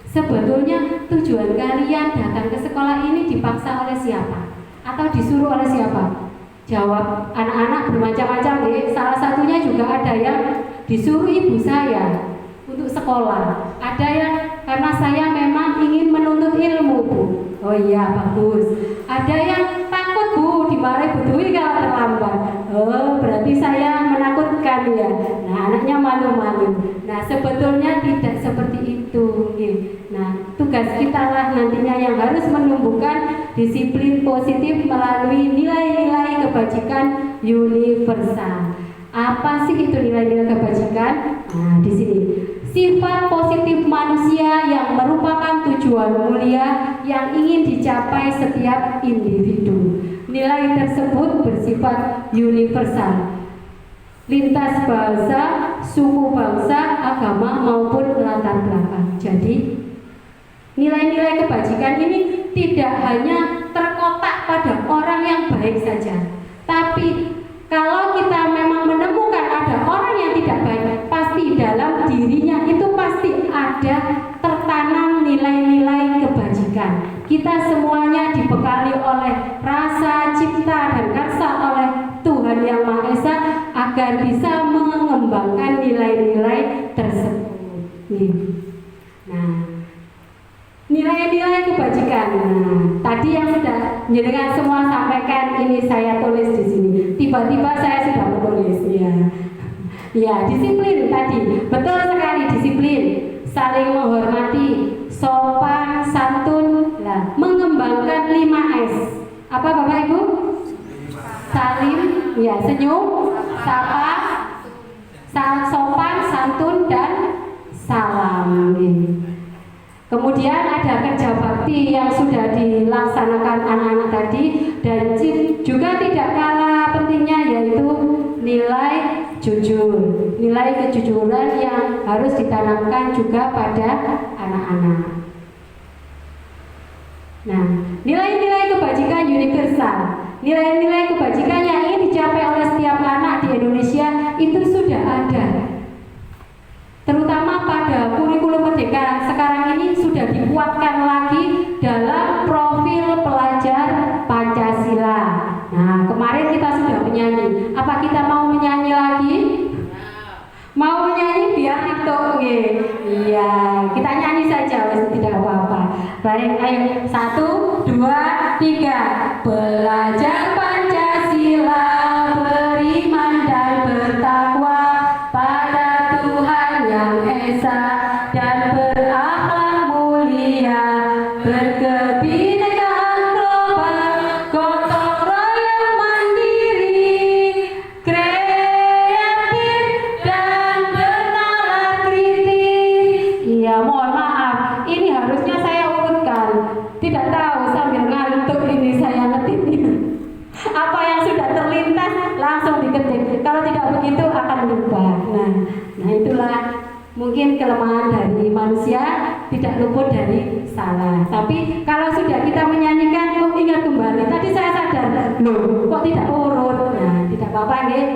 sebetulnya tujuan kalian datang ke sekolah ini dipaksa oleh siapa? Atau disuruh oleh siapa? Jawab anak-anak bermacam-macam. Salah satunya juga ada yang disuruh ibu saya untuk sekolah. Ada yang karena saya memang ingin menuntut ilmu, Bu. Oh iya, bagus. Ada yang takut, Bu, dimarahi Bu Dwi kalau terlambat. Oh, berarti saya menakutkan ya. Nah, anaknya malu-malu. Nah, sebetulnya tidak seperti itu. Nah, tugas kita lah nantinya yang harus menumbuhkan disiplin positif melalui nilai-nilai kebajikan universal. Apa sih itu nilai-nilai kebajikan? Nah, di sini sifat positif manusia yang merupakan tujuan mulia yang ingin dicapai setiap individu. Nilai tersebut bersifat universal, lintas bahasa, suku bangsa, agama maupun latar belakang. Jadi nilai-nilai kebajikan ini tidak hanya terkotak pada orang yang baik saja, tapi kalau kita memang menemukan ada orang yang tidak baik, pasti dalam dirinya itu pasti ada tertanam nilai-nilai kebajikan. Kita semuanya dibekali oleh rasa cipta dan karsa oleh Tuhan Yang Maha Esa agar bisa mengembangkan nilai-nilai tersebut. Nah, nilai-nilai kebajikan. Nah, tadi yang sudah jenengan semua sampaikan ini saya tulis di sini. Tiba-tiba saya sudah menulis ya. Ya, disiplin tadi. Betul sekali disiplin. saling menghormati, sopan, santun, lah, mengembangkan 5S. Apa Bapak Ibu? Salim, ya, senyum, sapa, sopan, santun, dan salam. Kemudian ada kerja bakti yang sudah dilaksanakan anak-anak tadi, dan juga tidak kalah pentingnya yaitu nilai jujur, nilai kejujuran yang harus ditanamkan juga pada anak-anak. Nah, nilai-nilai kebajikan universal, nilai-nilai kebajikan yang ingin dicapai oleh setiap anak di Indonesia itu sudah ada. Terutama pada kurikulum merdeka sekarang ini sudah dikuatkan lagi dalam profil pelajar Pancasila. Nah, kemarin kita sudah menyanyi. Apa kita mau menyanyi lagi? Mau menyanyi biar TikTok, iya, kita nyanyi saja, tidak apa-apa. Baik, ayo 1, 2, 3. Belajar Pancasila, beriman dan bertakwa pada Tuhan yang Esa dan berakhlak mulia, berkebinekaan global, gotong royong mandiri, kreatif dan bernalar kritis. Iya, mohon maaf, ini harusnya saya urutkan. Tidak tahu sambil ngantuk ini saya ngetiknya. Apa yang sudah terlintas langsung diketik. Kalau tidak begitu akan lupa. Nah itulah mungkin kelemahan dari manusia, tidak luput dari salah. Tapi kalau sudah kita menyanyikan, kok ingat kembali. Tadi saya sadar, loh, kok tidak urut. Nah, tidak apa-apa, nggih.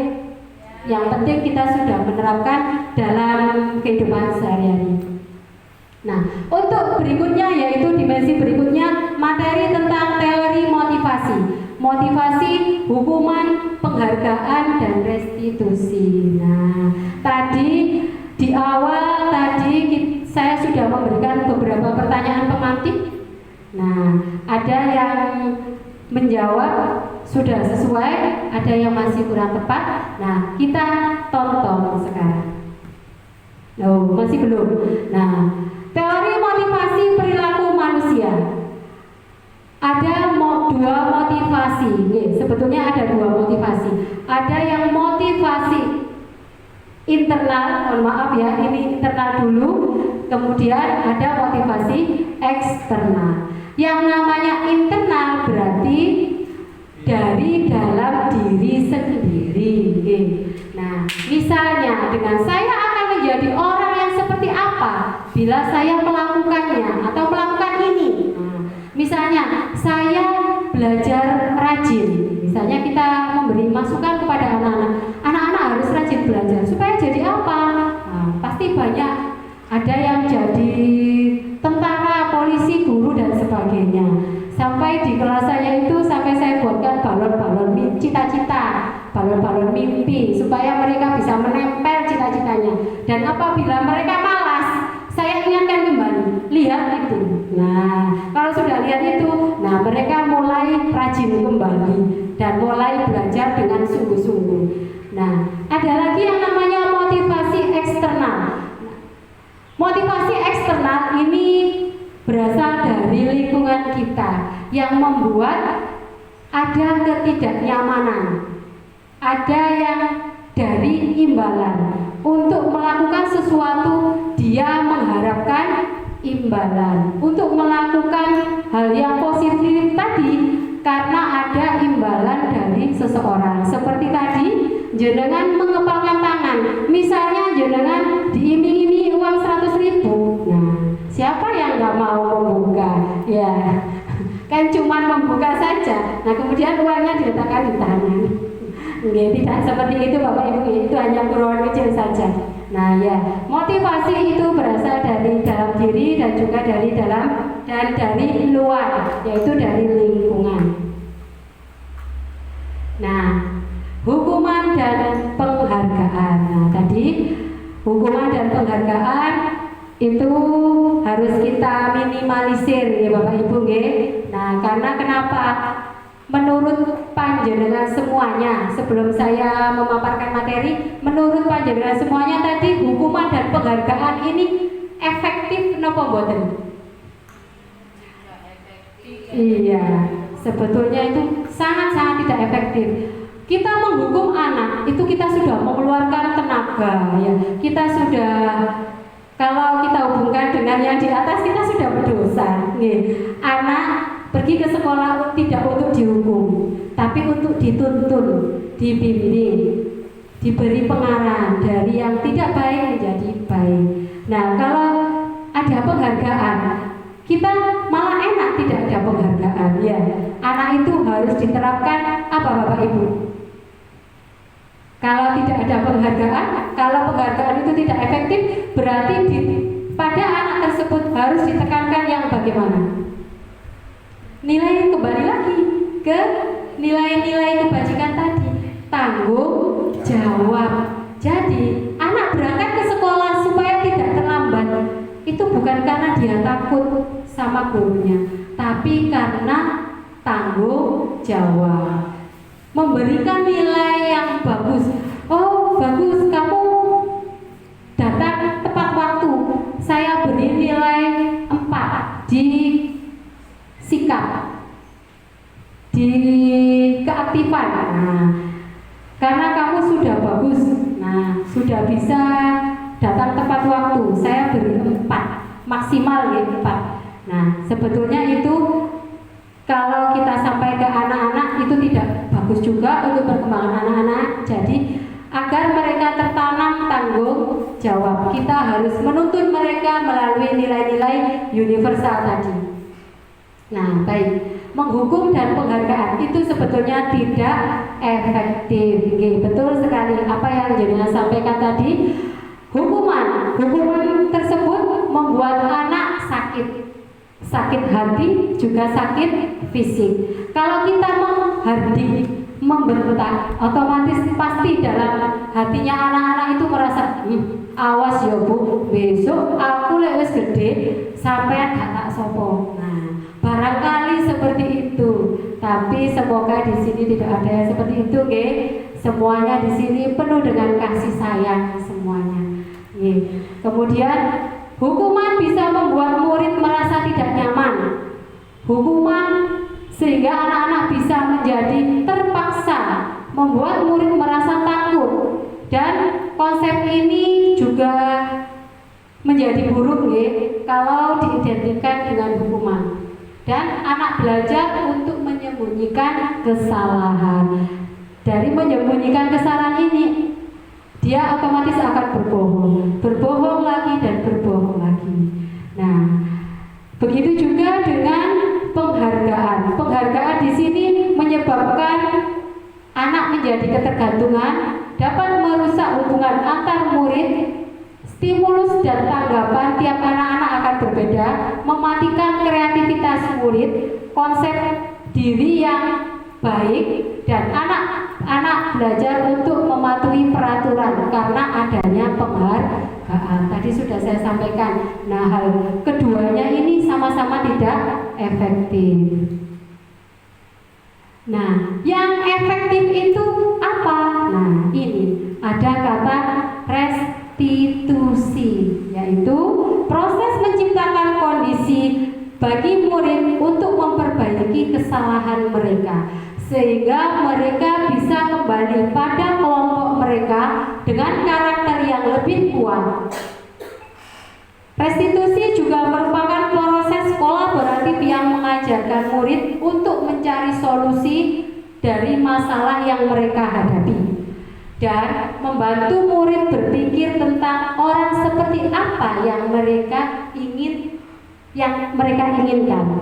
Yang penting kita sudah menerapkan dalam kehidupan sehari-hari. Nah, untuk berikutnya yaitu dimensi berikutnya materi tentang teori motivasi. Motivasi, hukuman, penghargaan, dan restitusi. Nah, tadi di awal saya sudah memberikan beberapa pertanyaan pemantik. Nah, ada yang menjawab sudah sesuai, ada yang masih kurang tepat. Nah, kita tonton sekarang. Oh, masih belum. Nah, teori motivasi perilaku manusia. Ada dua motivasi. Sebetulnya ada dua motivasi. Ada yang motivasi internal, mohon maaf ya, ini internal dulu. Kemudian ada motivasi eksternal. Yang namanya internal berarti dari dalam diri sendiri. Nah, misalnya dengan saya akan menjadi orang yang seperti apa bila saya melakukannya atau melakukan ini. Nah, misalnya saya belajar rajin. Misalnya kita memberi masukan kepada anak-anak. Anak-anak harus rajin belajar supaya jadi apa? Nah, pasti banyak. Ada yang jadi tentara, polisi, guru dan sebagainya. Sampai di kelas saya itu sampai saya buatkan balon-balon cita-cita, balon-balon mimpi supaya mereka bisa menempel cita-citanya. Dan apabila mereka malas, saya ingatkan kembali, lihat itu. Nah, kalau sudah lihat itu, nah mereka mulai rajin kembali dan mulai belajar dengan sungguh-sungguh. Nah, ada lagi yang namanya motivasi eksternal. Motivasi eksternal ini berasal dari lingkungan kita yang membuat ada ketidaknyamanan, ada yang dari imbalan. Untuk melakukan sesuatu dia mengharapkan imbalan. Untuk melakukan hal yang positif tadi karena ada imbalan dari seseorang. Seperti tadi jenengan mengepalkan tangan, misalnya jenengan diiming-imingi uang 100.000. Nah, siapa yang nggak mau membuka? Ya, kan cuma membuka saja. Nah, kemudian uangnya diletakkan di tangan. Tidak seperti itu Bapak Ibu, itu hanya buruan kecil saja. Nah ya, motivasi itu berasal dari dalam diri dan juga dari dalam dan dari luar, yaitu dari lingkungan. Nah, hukuman dan penghargaan. Nah, tadi hukuman dan penghargaan itu harus kita minimalisir ya Bapak Ibu nggih. Nah, karena kenapa? Menurut panjenengan semuanya, sebelum saya memaparkan materi, menurut panjenengan semuanya tadi hukuman dan penghargaan ini efek apa mboten? Tidak efektif. Iya, sebetulnya itu sangat-sangat tidak efektif. Kita menghukum anak itu kita sudah mengeluarkan tenaga ya. Kita sudah, kalau kita hubungkan dengan yang di atas, kita sudah berdosa. Nih, anak pergi ke sekolah tidak untuk dihukum, tapi untuk dituntun, dibimbing, diberi pengarahan dari yang tidak baik menjadi baik. Nah, kalau ada penghargaan, kita malah enak tidak ada penghargaan ya. Anak itu harus diterapkan apa Bapak Ibu? Kalau tidak ada penghargaan, kalau penghargaan itu tidak efektif, berarti pada anak tersebut harus ditekankan yang bagaimana? Nilai, kembali lagi ke nilai-nilai kebajikan tadi, tanggung jawab. Jadi anak berangkat ke sekolah supaya tidak terlambat, itu bukan karena dia takut sama gurunya, tapi karena tanggung jawab. Memberikan nilai yang bagus. Oh, bagus, kamu datang tepat waktu. Saya beri nilai 4 di sikap, di keaktifan. Nah, karena kamu sudah bagus, nah sudah bisa datang tepat waktu, saya beri 4 maksimal ya 4. Nah, sebetulnya itu kalau kita sampai ke anak-anak itu tidak bagus juga untuk perkembangan anak-anak. Jadi agar mereka tertanam tanggung jawab, kita harus menuntun mereka melalui nilai-nilai universal tadi. Nah, baik, menghukum dan penghargaan itu sebetulnya tidak efektif. Oke, betul sekali apa yang Jadinya sampaikan tadi. Hukuman tersebut membuat anak sakit hati, juga sakit fisik. Kalau kita menghardik, membentak, otomatis pasti dalam hatinya anak-anak itu merasa, awas ya Bu, besok aku wis gede sampean gak tak sopo. Nah, barangkali seperti itu. Tapi semoga di sini tidak ada yang seperti itu, nggih. Semuanya di sini penuh dengan kasih sayang semuanya. Nggih. Kemudian hukuman bisa membuat murid merasa tidak nyaman. Hukuman sehingga anak-anak bisa menjadi terpaksa, membuat murid merasa takut. Dan konsep ini juga menjadi buruk ya, kalau diidentikan dengan hukuman. Dan anak belajar untuk menyembunyikan kesalahan. Dari menyembunyikan kesalahan ini, dia otomatis akan berbohong lagi dan berbohong lagi. Nah, begitu juga dengan penghargaan. Penghargaan di sini menyebabkan anak menjadi ketergantungan, dapat merusak hubungan antar murid. Stimulus dan tanggapan tiap anak-anak akan berbeda, mematikan kreativitas murid, konsep diri yang baik, dan anak-anak belajar untuk mematuhi peraturan karena adanya penghargaan. Tadi sudah saya sampaikan. Nah, hal keduanya ini sama-sama tidak efektif. Nah, yang efektif itu apa? Nah, ini ada kata restitusi, yaitu proses menciptakan kondisi bagi murid untuk memperbaiki kesalahan mereka, sehingga mereka bisa kembali pada kelompok mereka dengan karakter yang lebih kuat. Restitusi juga merupakan proses kolaboratif yang mengajarkan murid untuk mencari solusi dari masalah yang mereka hadapi dan membantu murid berpikir tentang orang seperti apa yang mereka inginkan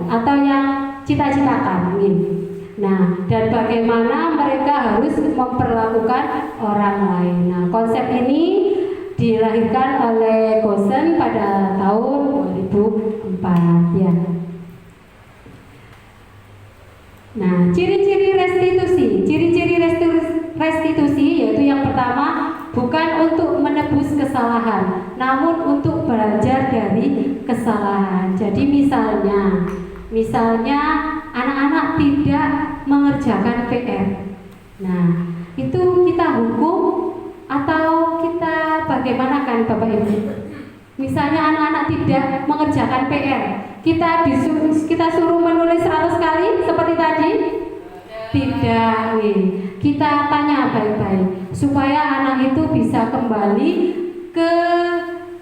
atau yang cita-citakan. Nah, dan bagaimana mereka harus memperlakukan orang lain. Nah, konsep ini dilahirkan oleh Goosen pada tahun 2004 ya. Nah, ciri-ciri restitusi yaitu yang pertama, bukan untuk menebus kesalahan, namun untuk belajar dari kesalahan. Jadi misalnya anak-anak tidak mengerjakan PR. Nah, itu kita hukum atau kita bagaimana kan Bapak Ibu? Misalnya anak-anak tidak mengerjakan PR. Kita suruh menulis 100 kali seperti tadi? Tidak, nih. Kita tanya baik-baik supaya anak itu bisa kembali ke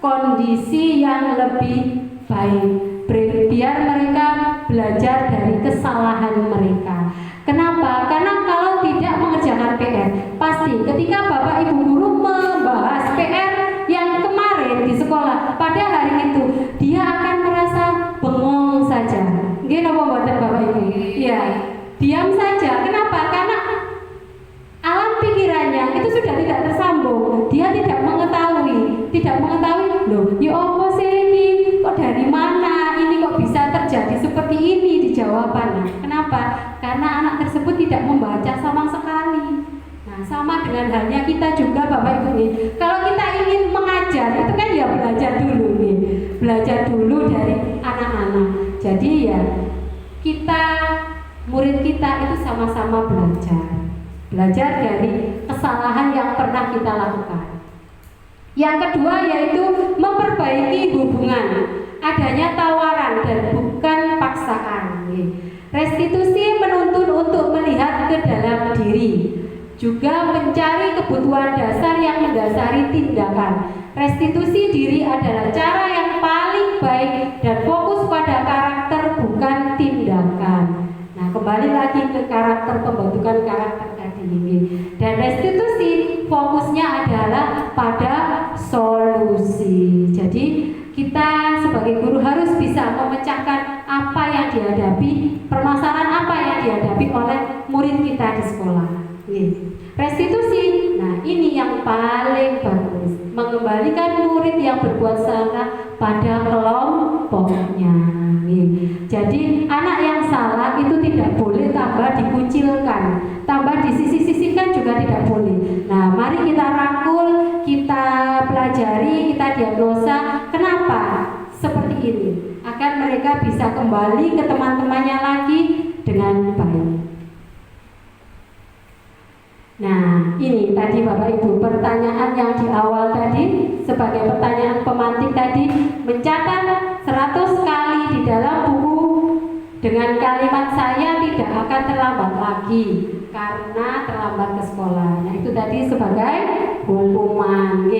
kondisi yang lebih baik, biar mereka belajar dari kesalahan mereka. Kenapa? Karena kalau tidak mengerjakan PR, pasti ketika Bapak Ibu guru membahas PR yang kemarin di sekolah pada hari itu, dia akan merasa bengong saja. Nggih napa mboten Bapak Ibu? Iya, diam saja. Kenapa? Karena alam pikirannya itu sudah tidak tersambung. Dia tidak mengetahui, loh, ya apa sih ini? Kok dari mana? Ini kok bisa terjadi seperti ini di jawaban? Nah, kenapa? Karena anak tersebut tidak membaca sama sekali. Nah, sama dengan halnya kita juga Bapak Ibu nih. Kalau kita ingin mengajar, itu kan ya belajar dulu nih. Belajar dulu dari anak-anak. Jadi ya kita, murid kita itu sama-sama belajar. Belajar dari kesalahan yang pernah kita lakukan. Yang kedua yaitu memperbaiki hubungan. Adanya tawaran dan bukan paksaan. Restitusi menuntun untuk melihat ke dalam diri, juga mencari kebutuhan dasar yang mendasari tindakan. Restitusi diri adalah cara yang paling baik dan fokus pada karakter bukan tindakan. Nah, kembali lagi ke karakter, pembentukan karakter tadi ini. Dan restitusi fokusnya adalah pada solusi. Jadi kita sebagai guru harus bisa memecahkan apa yang dihadapi, permasalahan apa yang dihadapi oleh murid kita di sekolah. Restitusi, nah ini yang paling bagus, mengembalikan murid yang berbuat salah pada kelompoknya. Jadi anak yang salah itu tidak boleh tambah dikucilkan, tambah disisih-sisihkan juga tidak boleh. Nah, mari kita rangkul, kita pelajari, kita diagnosa kenapa seperti ini, agar mereka bisa kembali ke teman-temannya lagi dengan baik. Nah, ini tadi Bapak Ibu pertanyaan yang di awal tadi sebagai pertanyaan pemantik tadi, mencatat 100 kali di dalam buku dengan kalimat saya tidak akan terlambat lagi karena terlambat ke sekolah. Nah, itu tadi sebagai hukuman.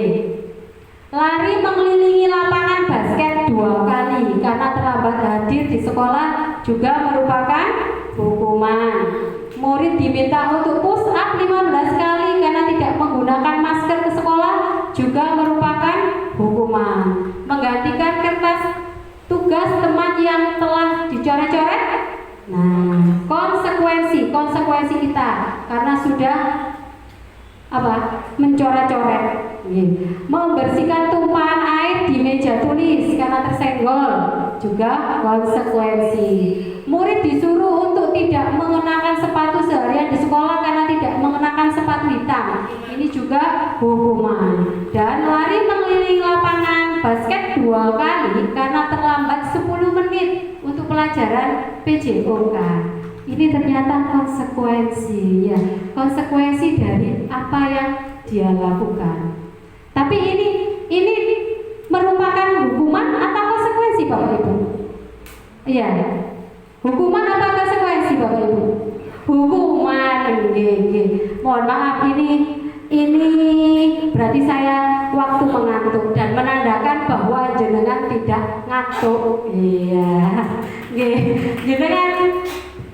Lari mengelilingi lapangan basket 2 kali karena terlambat hadir di sekolah juga merupakan hukuman. Murid diminta untuk push up 15 kali karena tidak menggunakan masker ke sekolah juga merupakan hukuman. Menggantikan kertas tugas teman yang telah dicoret-coret. Nah, konsekuensi kita karena sudah mencoret-coret. Membersihkan tumpahan air di meja tulis karena tersenggol juga konsekuensi. Murid disuruh untuk tidak mengenakan sepatu seharian di sekolah karena tidak mengenakan sepatu hitam. Ini juga hukuman. Dan lari mengelilingi lapangan basket 2 kali karena terlambat 10 menit untuk pelajaran PJOK. Ini ternyata konsekuensi, ya, konsekuensi dari apa yang dia lakukan. Tapi ini merupakan hukuman atau konsekuensi Bapak Ibu? Iya. Hukuman atau konsekuensi Bapak Ibu? Hukuman. Mohon maaf, ini berarti saya waktu mengantuk dan menandakan bahwa jenengan tidak ngantuk. Iya. Jenengan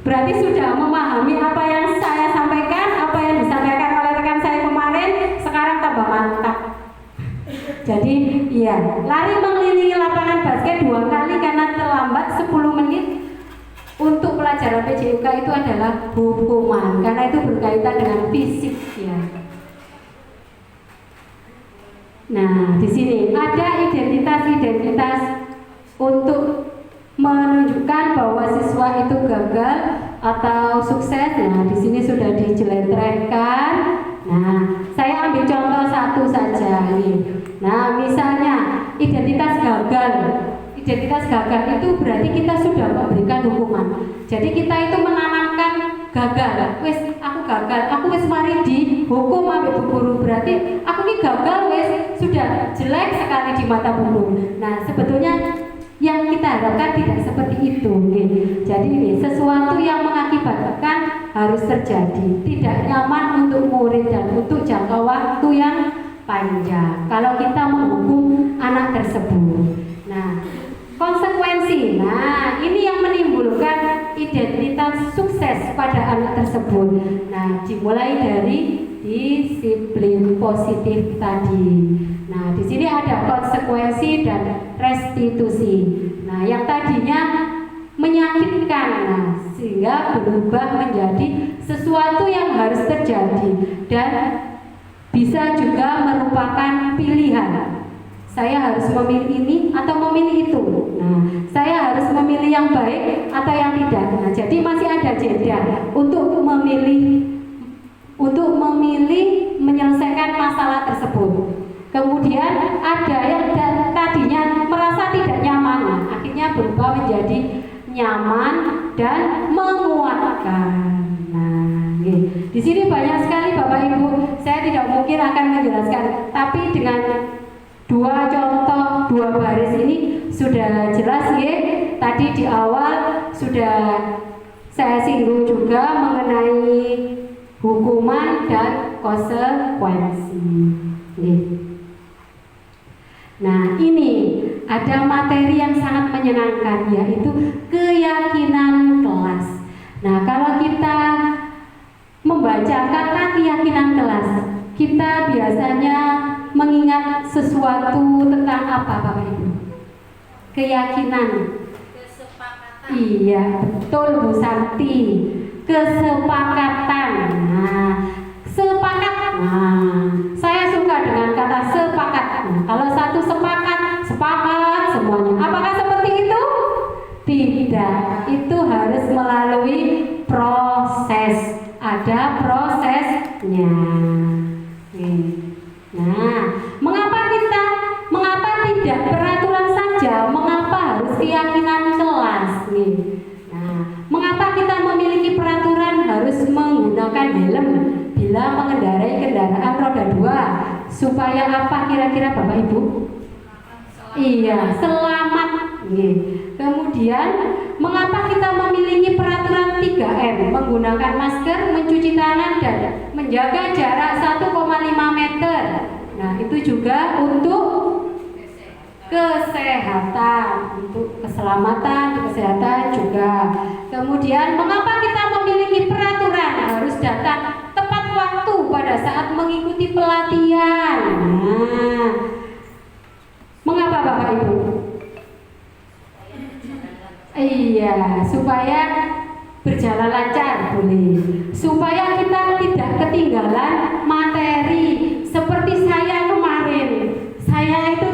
berarti sudah memahami apa yang saya sampaikan, apa yang disampaikan oleh rekan saya kemarin, sekarang tambah mantap. Jadi, iya, lari mengelilingi lapangan basket 2 kali karena terlambat 10 menit untuk pelajaran PJOK itu adalah hukuman karena itu berkaitan dengan fisik, ya. Nah, di sini ada identitas untuk menunjukkan bahwa siswa itu gagal atau sukses. Nah, di sini sudah dijelentrehkan. Nah, saya ambil contoh satu saja nih. Nah, misalnya identitas gagal. Identitas gagal itu berarti kita sudah memberikan hukuman. Jadi kita itu menanamkan gagal. Wes, aku gagal. Aku wes mari dihukum ambil bu guru. Berarti aku ini gagal wes, sudah jelek sekali di mata guru. Nah, sebetulnya yang kita harapkan tidak seperti itu. Jadi ini sesuatu yang mengakibatkan harus terjadi, tidak nyaman untuk murid dan untuk jangka waktu yang panjang kalau kita menghukum anak tersebut. Nah, konsekuensi, nah ini yang menimbulkan identitas sukses pada anak tersebut. Nah, dimulai dari disiplin positif tadi. Nah, di sini ada konsekuensi dan restitusi. Nah, yang tadinya menyakitkan, nah, sehingga berubah menjadi sesuatu yang harus terjadi dan bisa juga merupakan pilihan. Saya harus memilih ini atau memilih itu. Nah, saya harus memilih yang baik atau yang tidak. Nah, jadi masih ada jeda untuk memilih menyelesaikan masalah tersebut. Kemudian ada yang tadinya merasa tidak nyaman, nah, akhirnya berubah menjadi nyaman dan menguatkan. Nah, di sini banyak sekali Bapak Ibu. Saya tidak mungkin akan menjelaskan, tapi dengan dua contoh, dua baris ini sudah jelas ya. Tadi di awal sudah saya singgung juga mengenai hukuman dan konsekuensi. Nah, ini ada materi yang sangat menyenangkan, yaitu keyakinan kelas. Nah, kalau kita membaca kata keyakinan kelas, kita biasanya mengingat sesuatu tentang apa, Bapak Ibu? Keyakinan. Kesepakatan. Iya, betul Bu Santi. Kesepakatan. Nah, sepakat. Nah, saya suka dengan kata sepakat. Nah, kalau satu sepakat semuanya. Apakah seperti itu? Tidak. Itu harus melalui proses. Ada prosesnya. Nah, mengapa tidak peraturan saja? Mengapa harus keyakinan kelas? Nah, mengapa kita memiliki peraturan harus menggunakan helm bila mengendarai kendaraan roda 2? Supaya apa kira-kira Bapak Ibu? Iya, selamat. Kemudian, mengapa kita memiliki peraturan 3M? Menggunakan masker, mencuci tangan, dan menjaga jarak 1,5 meter. Nah, itu juga untuk kesehatan, untuk keselamatan, kesehatan juga. Kemudian, mengapa kita memiliki peraturan harus datang tepat waktu pada saat mengikuti pelatihan? Nah, mengapa Bapak Ibu? Iya, supaya berjalan lancar, boleh. Supaya kita tidak ketinggalan materi. Seperti saya kemarin, saya itu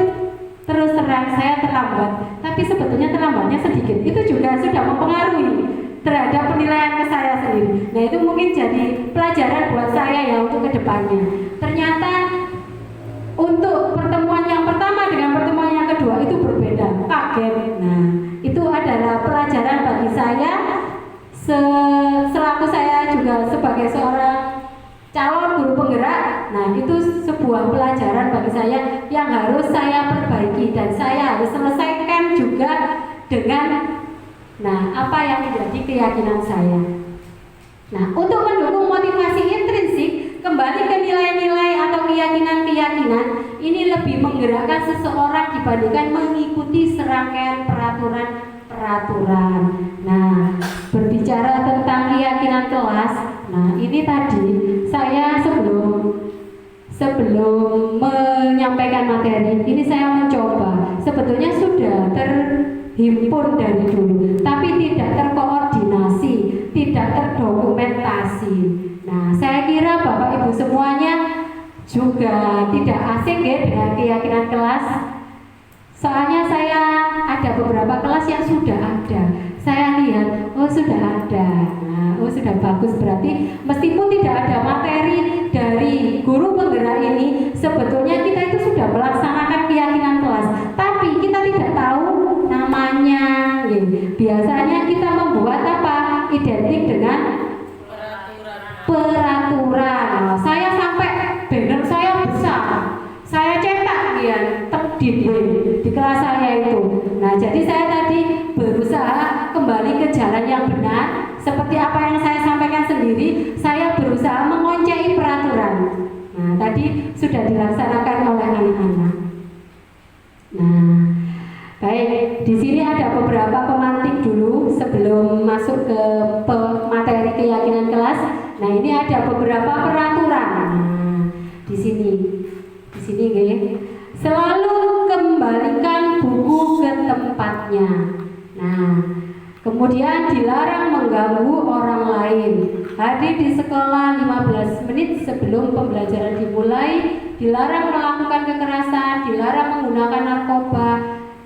terus terang saya terlambat, tapi sebetulnya terlambatnya sedikit. Itu juga sudah mempengaruhi terhadap penilaian ke saya sendiri. Nah, itu mungkin jadi pelajaran buat saya ya untuk kedepannya. Ternyata untuk pertemuan yang pertama dengan pertemuan yang kedua itu berbeda, kaget. Nah, itu adalah pelajaran bagi saya selaku saya juga sebagai seorang calon guru penggerak. Nah, itu sebuah pelajaran bagi saya yang harus saya perbaiki dan saya harus selesaikan juga dengan apa yang menjadi keyakinan saya. Nah, untuk mendukung motivasi intrinsik, kembali ke nilai-nilai atau keyakinan-keyakinan, ini lebih menggerakkan seseorang dibandingkan mengikuti serangkaian peraturan. Nah, berbicara tentang keyakinan kelas, nah ini tadi saya sebelum menyampaikan materi, ini saya mencoba. Sebetulnya sudah terhimpun dari dulu, tapi tidak terkoordinasi, tidak terdokumentasi. Nah, saya kira Bapak Ibu semuanya juga tidak asing ya dengan keyakinan kelas. Soalnya saya ada beberapa kelas yang sudah ada. Saya lihat, oh sudah ada. Nah, oh sudah bagus, berarti meskipun tidak ada materi dari guru penggerak ini, sebetulnya kita itu sudah melaksanakan keyakinan kelas. Tapi kita tidak tahu namanya. Biasanya kita membuat apa? Identik dengan peraturan. Nah, saya sampai banner saya besar, saya cetak di kelas saya itu. Nah, jadi saya tadi sudah dilaksanakan oleh anak-anak. Nah, baik, di sini ada beberapa pemantik dulu sebelum masuk ke materi keyakinan kelas. Nah, ini ada beberapa peraturan. Nah, di sini nggih. Selalu kembalikan buku ke tempatnya. Nah, kemudian dilarang mengganggu orang lain. Hadir di sekolah 15 menit sebelum pembelajaran dimulai. Dilarang melakukan kekerasan, dilarang menggunakan narkoba,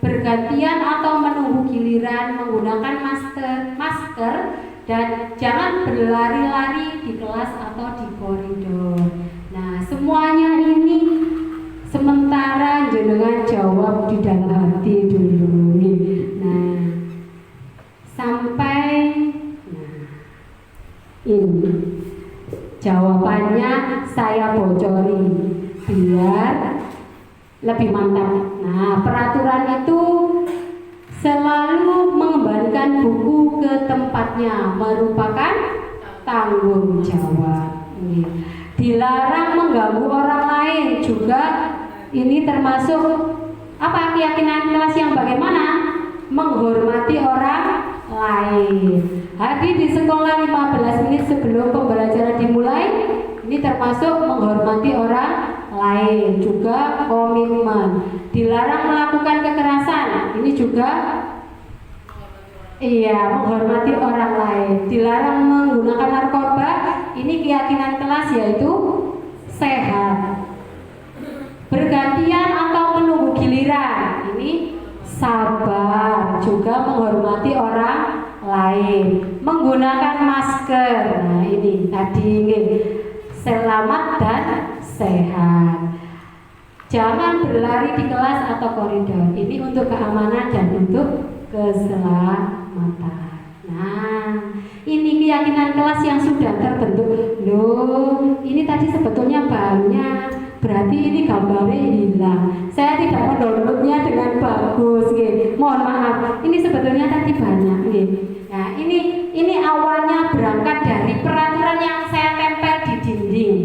bergantian atau menunggu giliran, menggunakan masker, dan jangan berlari-lari di kelas atau di koridor. Nah, semuanya ini sementara jenengan jawab di dalam hati dulu. Nah, sampai ini jawabannya saya bocori biar lebih mantap. Nah, peraturan itu selalu mengembalikan buku ke tempatnya merupakan tanggung jawab. Dilarang mengganggu orang lain juga, ini termasuk apa, keyakinan kelas yang bagaimana? Menghormati orang lain. Hadir di sekolah 15 menit sebelum pembelajaran dimulai, ini termasuk menghormati orang lain, juga komitmen. Dilarang melakukan kekerasan, ini juga menghormati orang lain. Dilarang menggunakan narkoba, ini keyakinan kelas yaitu sehat. Bergantian atau menunggu giliran, ini sabar, juga menghormati orang lain. Menggunakan masker, nah ini tadi selamat dan sehat. Jangan berlari di kelas atau koridor, ini untuk keamanan dan untuk keselamatan. Nah, ini keyakinan kelas yang sudah terbentuk. Loh, ini tadi sebetulnya banyak, berarti ini gambarnya hilang. Saya tidak mendownloadnya dengan bagus, mohon maaf. Ini sebetulnya tadi banyak. Nah, ini awalnya berangkat dari peraturan yang saya tempel di dinding.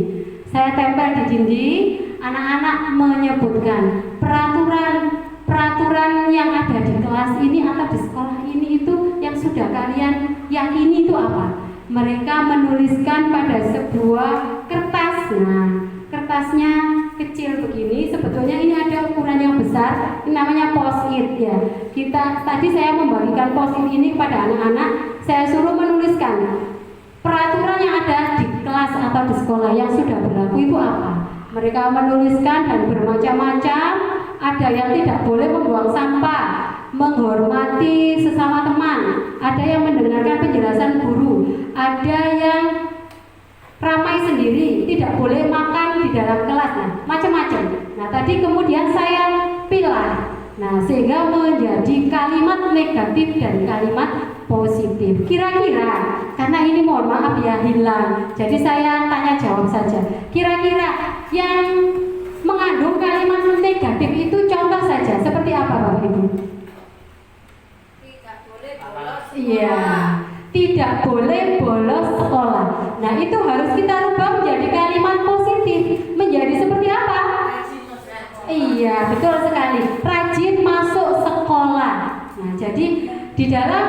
Saya tempel di dinding, anak-anak menyebutkan peraturan yang ada di kelas ini atau di sekolah ini itu yang sudah kalian yakini itu apa? Mereka menuliskan pada sebuah kertas. Nah, kertasnya kecil begini, sebetulnya ini ada ukuran yang besar, ini namanya post-it ya. Tadi saya membagikan post-it ini pada anak-anak, saya suruh menuliskan peraturan yang ada di kelas atau di sekolah yang sudah berlaku itu apa. Mereka menuliskan dan bermacam-macam. Ada yang tidak boleh membuang sampah, menghormati sesama teman, ada yang mendengarkan penjelasan guru, ada yang ramai sendiri, tidak boleh makan di dalam kelas, nah macam-macam. Nah tadi kemudian saya pilah, nah sehingga menjadi kalimat negatif dan kalimat positif. Kira-kira, karena ini mohon maaf ya hilang, jadi saya tanya jawab saja. Kira-kira yang mengandung kalimat negatif itu contoh saja seperti apa Bapak Ibu? Tidak boleh bolos. Iya, tidak boleh bolos sekolah. Nah itu harus kita rubah menjadi kalimat positif. Menjadi seperti apa? Iya, betul sekali. Rajin masuk sekolah. Nah jadi di dalam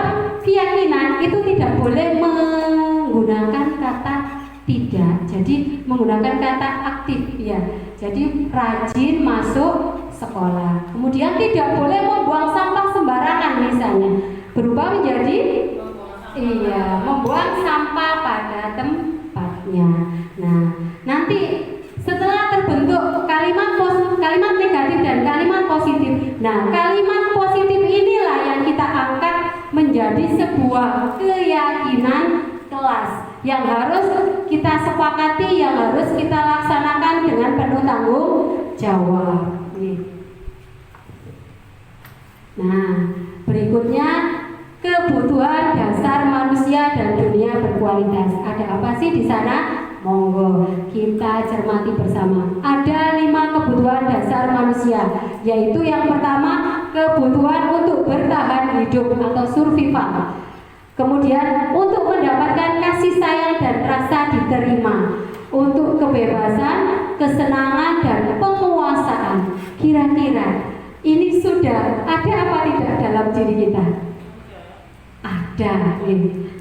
keyakinan itu tidak boleh menggunakan kata tidak, jadi menggunakan kata aktif ya. Jadi rajin masuk sekolah. Kemudian tidak boleh membuang sampah sembarangan misalnya. Berubah menjadi membuang sampah pada tempatnya. Nah, nanti setelah terbentuk kalimat negatif dan kalimat positif. Nah, kalimat positif inilah yang kita angkat menjadi sebuah keyakinan kelas yang harus kita sepakati, yang harus kita laksanakan dengan penuh tanggung jawab. Nah, berikutnya kebutuhan dasar manusia dan dunia berkualitas. Ada apa sih di sana? Monggo kita cermati bersama. Ada 5 kebutuhan dasar manusia, yaitu yang pertama kebutuhan untuk bertahan hidup atau survival. Kemudian untuk mendapatkan kasih sayang dan rasa diterima, untuk kebebasan, kesenangan, dan penguasaan. Kira-kira ini sudah ada apa tidak dalam diri kita? Ada.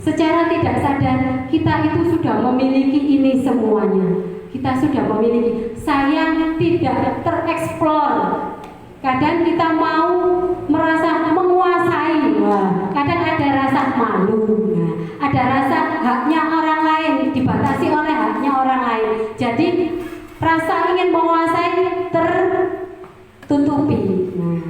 Secara tidak sadar kita itu sudah memiliki ini semuanya. Kita sudah memiliki. Sayang tidak tereksplor. Kadang kita mau merasa menguasai. Wah, kadang ada rasa malu. Nah, ada rasa haknya orang lain dibatasi oleh haknya orang lain. Jadi rasa ingin menguasai tertutupi. Nah,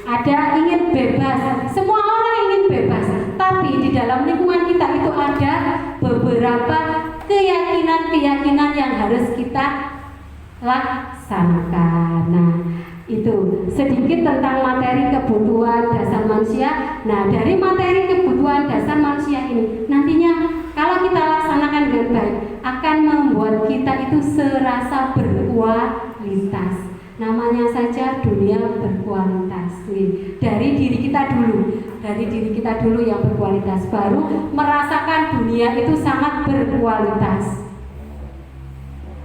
ada ingin bebas. Semua orang ingin bebas. Tapi di dalam lingkungan kita itu ada beberapa keyakinan-keyakinan yang harus kita laksanakan. Nah, itu sedikit tentang materi kebutuhan dasar manusia. Nah, dari materi kebutuhan dasar manusia ini nantinya kalau kita laksanakan dengan baik akan membuat kita itu serasa berkualitas. Namanya saja dunia berkualitas. Dari diri kita dulu yang berkualitas, baru merasakan dunia itu sangat berkualitas.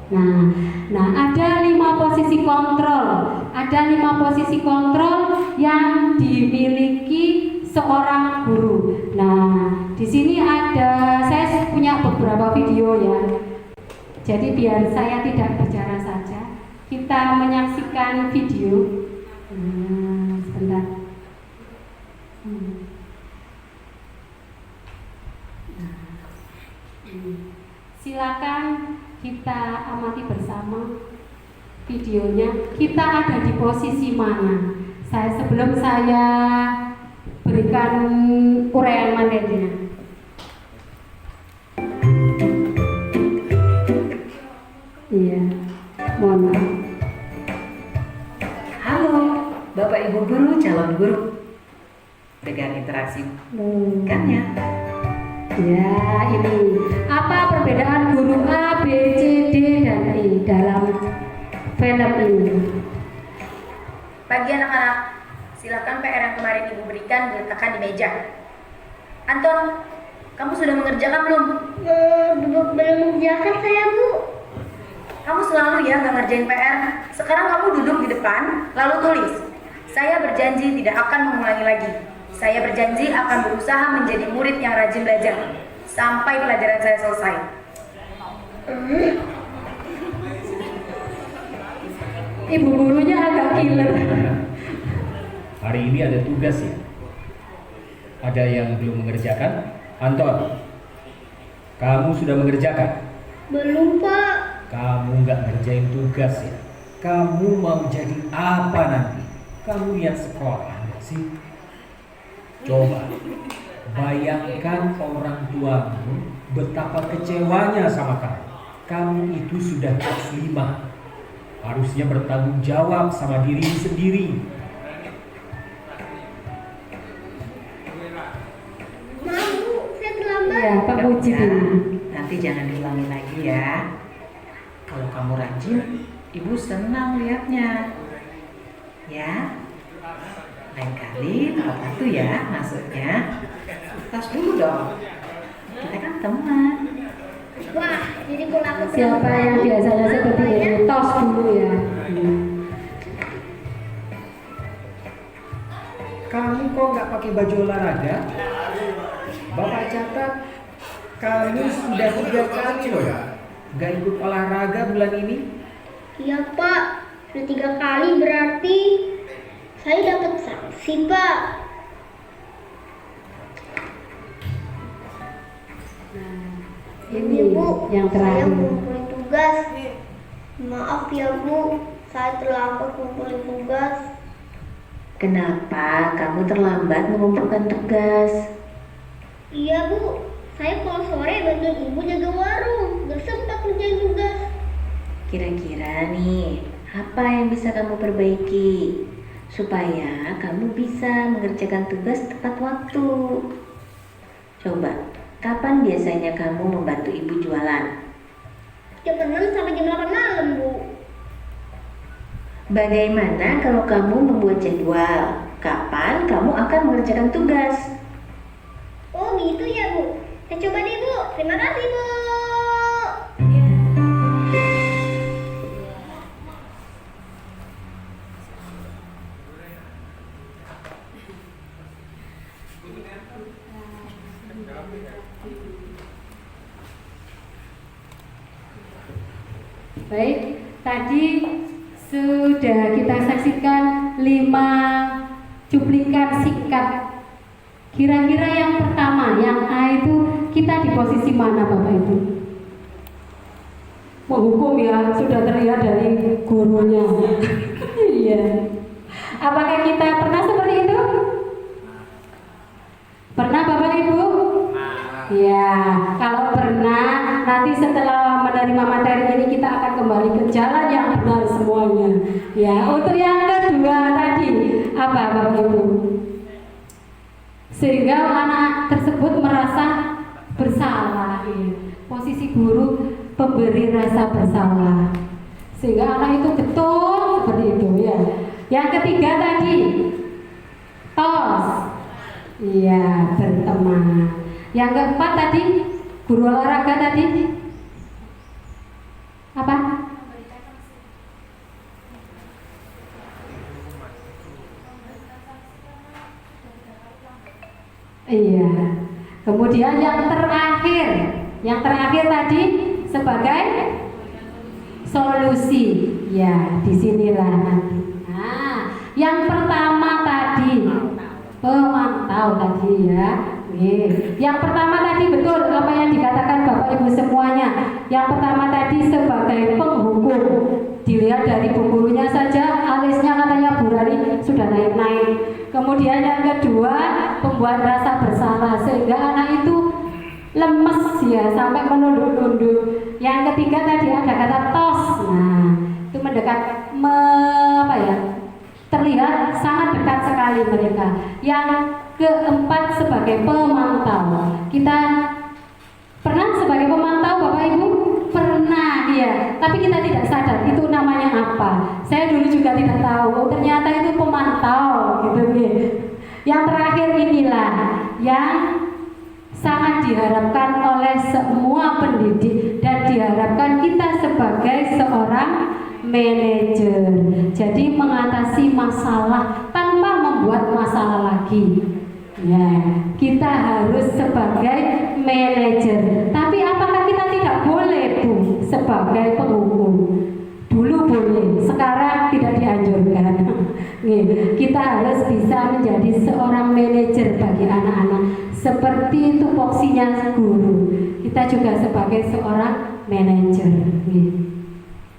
Nah, ada 5 posisi kontrol. Ada 5 posisi kontrol yang dimiliki seorang guru. Nah, di sini saya punya beberapa video ya. Jadi biar saya tidak bicara saja, kita menyaksikan video. Sebentar. Silakan kita amati bersama videonya. Kita ada di posisi mana? Sebelum saya berikan uraian materinya. Iya, mohon maaf. Halo, Bapak Ibu Guru, calon guru. Dengan interaksi kan ya? Ya, ini apa perbedaan guru A, B, C, D, dan E dalam film ini? Pagi anak-anak, silakan PR yang kemarin Ibu berikan diletakkan di meja. Anton, kamu sudah mengerjakan belum? Belum mengerjakan saya, Bu. Kamu selalu ya nggak ngerjain PR. Sekarang kamu duduk di depan, lalu tulis. Saya berjanji tidak akan mengulangi lagi. Saya berjanji akan berusaha menjadi murid yang rajin belajar sampai pelajaran saya selesai. Ibu gurunya agak killer. Hari ini ada tugas ya. Ada yang belum mengerjakan? Anton, kamu sudah mengerjakan? Belum, Pak. Kamu nggak ngerjain tugas ya? Kamu mau jadi apa nanti? Kamu lihat sekolah nggak sih? Coba bayangkan orang tuamu betapa kecewanya sama kamu. Kamu itu sudah kelas 5. Harusnya bertanggung jawab sama diri sendiri. Maaf, Bu, saya terlambat. Ya, Pak Puji. Nanti jangan diulangi lagi ya. Kalau kamu rajin, Ibu senang lihatnya. Ya, lain kali tepat waktu ya masuknya. Tas dulu dong. Kita kan teman. Wah, jadi kalau aku Siapa yang biasanya seperti ini? Tos dulu ya. Kamu kok nggak pakai baju olahraga? Bapak catat, kamu sudah 3 kali loh ya nggak ikut olahraga bulan ini. Iya, Pak. Sudah 3 kali berarti saya dapat sanksi, Pak. Ini Bu, yang saya terakhir. kumpulin tugas. Maaf ya, Bu, saya terlambat kumpulin tugas. Kenapa kamu terlambat mengumpulkan tugas? Iya, Bu, saya kalau sore bantuin Ibu jaga warung, gak sempat ngerjain tugas. Kira-kira nih, apa yang bisa kamu perbaiki supaya kamu bisa mengerjakan tugas tepat waktu? Coba, kapan biasanya kamu membantu ibu jualan? Jam 6 sampai jam 8 malam, Bu. Bagaimana kalau kamu membuat jadwal? Kapan kamu akan mengerjakan tugas? Oh gitu ya, Bu. Saya coba deh, Bu. Terima kasih, Bu. Baik, tadi sudah kita saksikan 5 cuplikan singkat. Kira-kira yang pertama, yang A itu kita di posisi mana Bapak Ibu? Menghukum ya, sudah terlihat dari gurunya. Iya. Apakah kita pernah seperti itu? Pernah Bapak Ibu? Ya, kalau pernah, nanti setelah menerima materi ini kita akan kembali ke jalan yang benar semuanya. Ya, untuk yang kedua tadi apa Bapak Ibu? Sehingga anak tersebut merasa bersalah. Ya. Posisi guru pemberi rasa bersalah. Sehingga anak itu betul seperti itu ya. Yang ketiga tadi tos. Iya, berteman. Yang keempat tadi guru olahraga tadi apa? Iya. Kemudian yang terakhir tadi sebagai solusi. Ya, disinilah nanti. Nah, yang pertama tadi pemantau tadi ya. Yang pertama tadi betul apa yang dikatakan Bapak Ibu semuanya. Yang pertama tadi sebagai penghukum. Dilihat dari bu gurunya saja, alisnya katanya Bu Rani sudah naik-naik. Kemudian yang kedua, pembuat rasa bersalah sehingga anak itu lemes ya sampai menunduk-nunduk. Yang ketiga tadi ada kata tos. Nah, itu mendekat terlihat sangat dekat sekali mereka. Yang keempat sebagai pemantau. Kita pernah sebagai pemantau Bapak Ibu? Pernah ya, tapi kita tidak sadar itu namanya apa. Saya dulu juga tidak tahu, ternyata itu pemantau gitu ya. Yang terakhir inilah yang sangat diharapkan oleh semua pendidik dan diharapkan kita sebagai seorang manajer. Jadi mengatasi masalah tanpa membuat masalah lagi. Ya, kita harus sebagai manajer. Tapi apakah kita tidak boleh Bu sebagai penghukum? Dulu boleh, sekarang tidak dianjurkan. Kita harus bisa menjadi seorang manajer bagi anak-anak. Seperti itu fungsinya guru. Kita juga sebagai seorang manajer.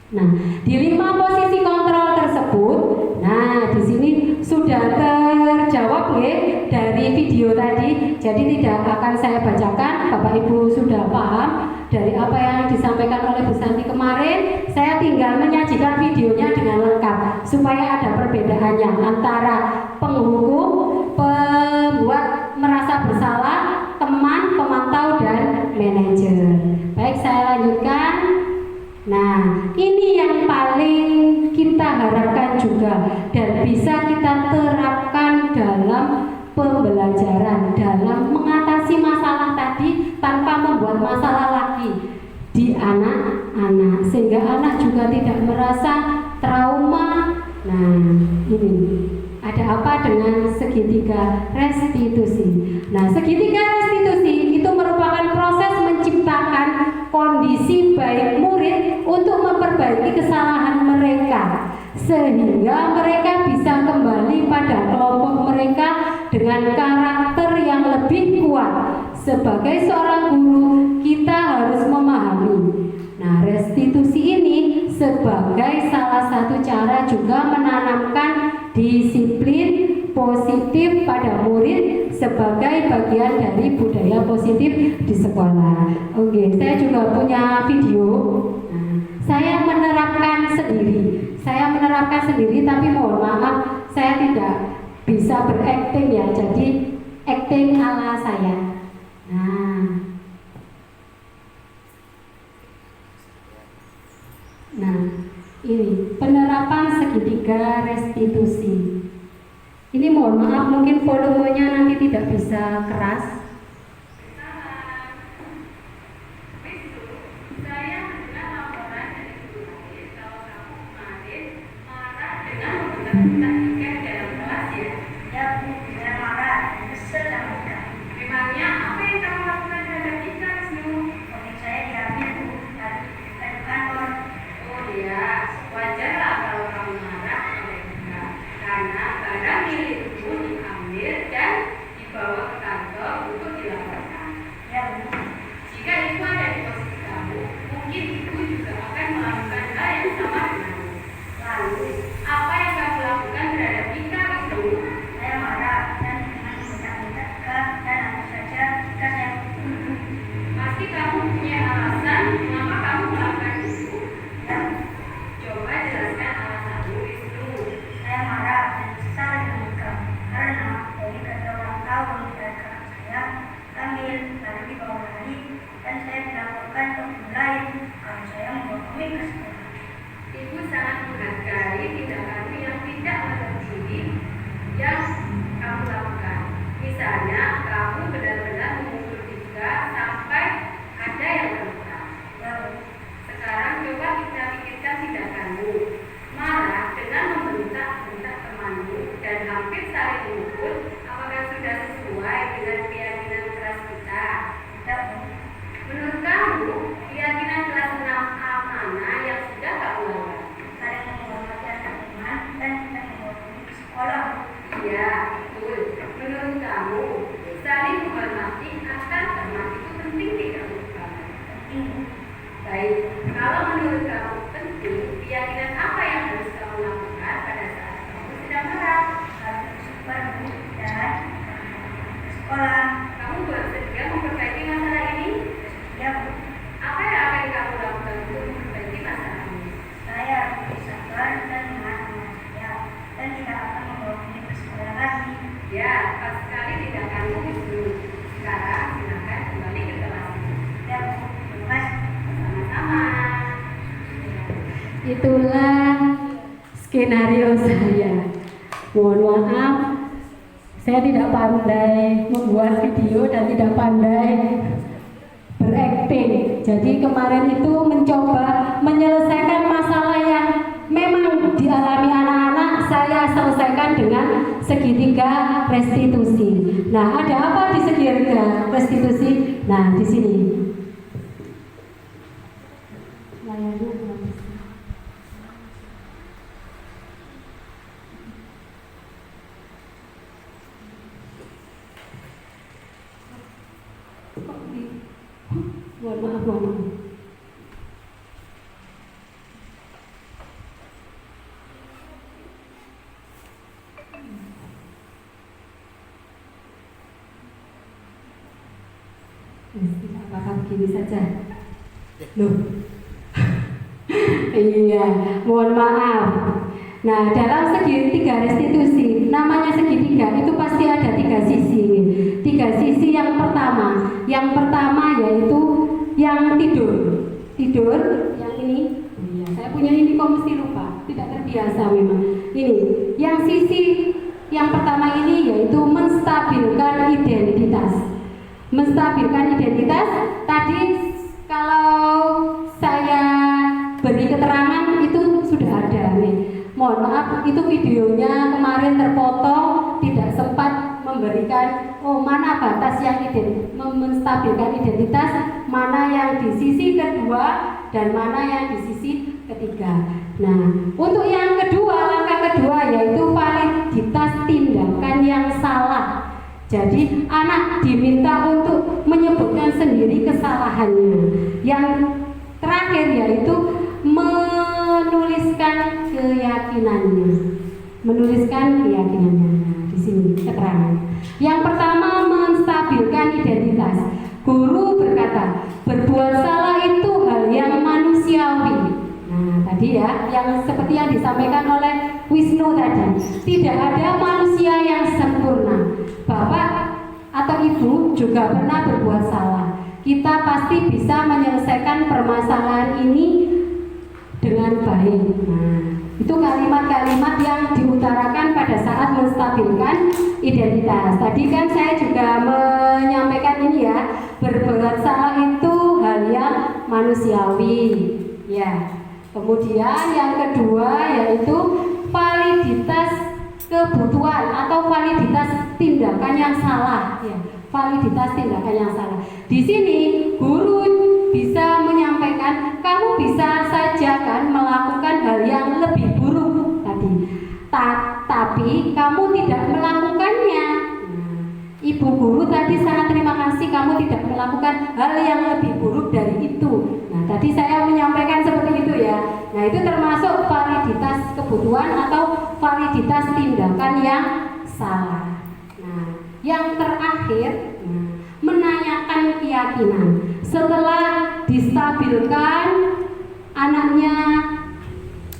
Nah, di 5 posisi kontrol tersebut, nah di sini sudah terjawab ya dari video tadi. Jadi tidak akan saya bacakan, Bapak Ibu sudah paham dari apa yang disampaikan oleh Bu Santi kemarin. Saya tinggal menyajikan videonya dengan lengkap supaya ada perbedaannya antara penghukum, pembuat merasa bersalah, teman, pemantau, dan manajer. Baik, saya lanjutkan. Nah, ini yang paling kita harapkan juga dan bisa kita terapkan dalam pembelajaran, dalam mengatasi masalah tadi tanpa membuat masalah lagi di anak-anak, sehingga anak juga tidak merasa trauma. Nah, ini ada apa dengan segitiga restitusi? Nah, segitiga restitusi itu merupakan proses menciptakan kondisi baik murid untuk memperbaiki kesalahan mereka sehingga mereka bisa kembali pada kelompok mereka dengan karakter yang lebih kuat. Sebagai seorang guru, kita harus memahami. Nah, restitusi ini sebagai salah satu cara juga menanamkan disiplin positif pada murid sebagai bagian dari budaya positif di sekolah. Oke, saya juga punya video. Nah, saya menerapkan sendiri, tapi mohon maaf saya tidak bisa berakting ya. Jadi acting ala saya. Nah, ini penerapan segitiga restitusi. Ini mohon maaf mungkin volumenya nanti tidak bisa keras. Saya mendengar laporan dari guru lain kalau kamu kemarin marah dengan membuka tiket dalam kelas ya. Ya Bu, saya marah, kesel dan mudah. Memangnya apa yang kamu lakukan? sangat menghargai tindakanmu yang tidak menerbudi yang kamu lakukan. Misalnya, kamu benar-benar memukul Dika sampai ada yang terluka. Sekarang coba kita pikirkan tindakanmu. Marah dengan membentak-bentak temanmu dan hampir saling memukul. Apakah sudah sesuai dengan keyakinan kelas kita? Menurut kamu, keyakinan kelas 6A mana yang sudah kamu lakukan? Saling menghormati antar teman dan tidak menghormati sekolah. Iya, betul. Menurut kamu, saling menghormati antar teman itu penting tidak bukan? Penting. Baik, kalau menurut kamu penting, keyakinan apa yang harus kamu lakukan pada saat kamu sedang marah? Harus bersyukur dan sekolah. Kamu bersedia memperbaiki masalah ini? Ya, Bu. Apa yang akan kamu lakukan untuk memperbaiki masalah ini? Saya bersabar dan menghormati dan tidak akan membawa ke sekolah lagi. Ya, pas sekali tindakanmu itu. Sekarang silakan kembali ke kelas. Ya, Bu. Terima kasih. Sama-sama. Itulah skenario saya. Mohon maaf, saya tidak pandai membuat video dan tidak pandai berakting. Jadi kemarin itu mencoba menyelesaikan masalah yang memang dialami anak-anak, saya selesaikan dengan segitiga restitusi. Nah, ada apa di segitiga restitusi? Nah, di sini. Mohon maaf. Tidak apa-apa, begini saja. Loh. Iya, mohon maaf. Nah, dalam segitiga restitusi, namanya segitiga itu pasti ada 3 sisi. 3 sisi yang pertama yaitu yang tidur yang ini. Iya, saya punya ini kok mesti lupa, tidak terbiasa memang. Ini, yang sisi yang pertama ini yaitu menstabilkan identitas. Menstabilkan identitas tadi kalau saya beri keterangan itu sudah ada nih. Mohon maaf, itu videonya kemarin terpotong, tidak sempat memberikan mana batas yang menstabilkan identitas, mana yang di sisi kedua dan mana yang di sisi ketiga. Nah, untuk yang kedua, langkah kedua yaitu validitas tindakan yang salah. Jadi anak diminta untuk menyebutkan sendiri kesalahannya. Yang terakhir yaitu menuliskan keyakinannya. Nah, di sini keterangan. Yang pertama, menstabilkan identitas. Guru berkata, berbuat salah itu hal yang manusiawi. Nah, tadi ya, yang seperti yang disampaikan oleh Wisnu tadi, tidak ada manusia yang sempurna. Bapak atau Ibu juga pernah berbuat salah. Kita pasti bisa menyelesaikan permasalahan ini dengan baik. Nah, itu kalimat-kalimat yang diutarakan pada saat menstabilkan identitas. Tadi kan saya juga menyampaikan ini ya, berbuat salah itu hal yang manusiawi. Ya. Kemudian yang kedua yaitu validitas kebutuhan atau validitas tindakan yang salah. Ya, validitas tindakan yang salah. Di sini guru bisa menyampaikan, kamu bisa saja kan melakukan hal yang lebih buruk tadi, tapi kamu tidak melakukannya. Ibu guru tadi sangat terima kasih kamu tidak melakukan hal yang lebih buruk dari itu. Nah, tadi saya menyampaikan seperti itu ya. Nah, itu termasuk validitas kebutuhan atau validitas tindakan yang salah. Nah, yang terakhir, menanyakan keyakinan. Setelah distabilkan anaknya,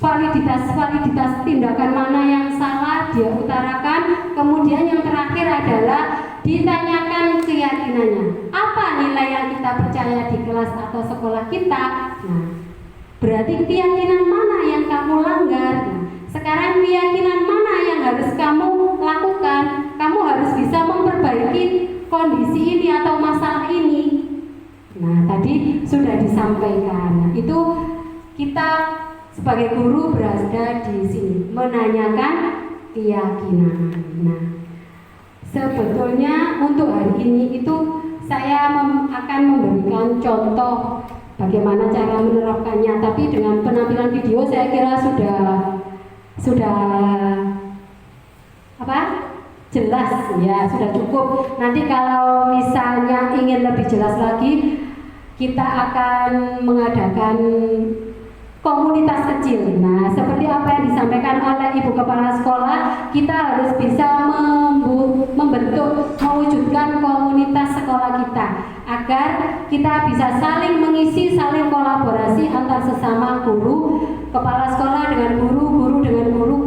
validitas tindakan mana yang salah dia utarakan. Kemudian yang terakhir adalah ditanyakan keyakinannya. Apa nilai yang kita percaya di kelas atau sekolah kita? Nah, Berarti keyakinan mana yang kamu langgar? Nah, sekarang keyakinan mana yang harus kamu lakukan? Kamu harus bisa memperbaiki kondisi ini atau masalah ini. Nah, tadi sudah disampaikan. Nah, itu kita sebagai guru berada di sini menanyakan keyakinan. Nah, sebetulnya untuk hari ini itu saya akan memberikan contoh bagaimana cara menerapkannya, tapi dengan penampilan video saya kira sudah jelas ya, sudah cukup. Nanti kalau misalnya ingin lebih jelas lagi, kita akan mengadakan komunitas kecil. Nah, seperti apa yang disampaikan oleh Ibu Kepala Sekolah, kita harus bisa mewujudkan komunitas sekolah kita agar kita bisa saling mengisi, saling kolaborasi antar sesama guru, kepala sekolah dengan guru, guru dengan guru,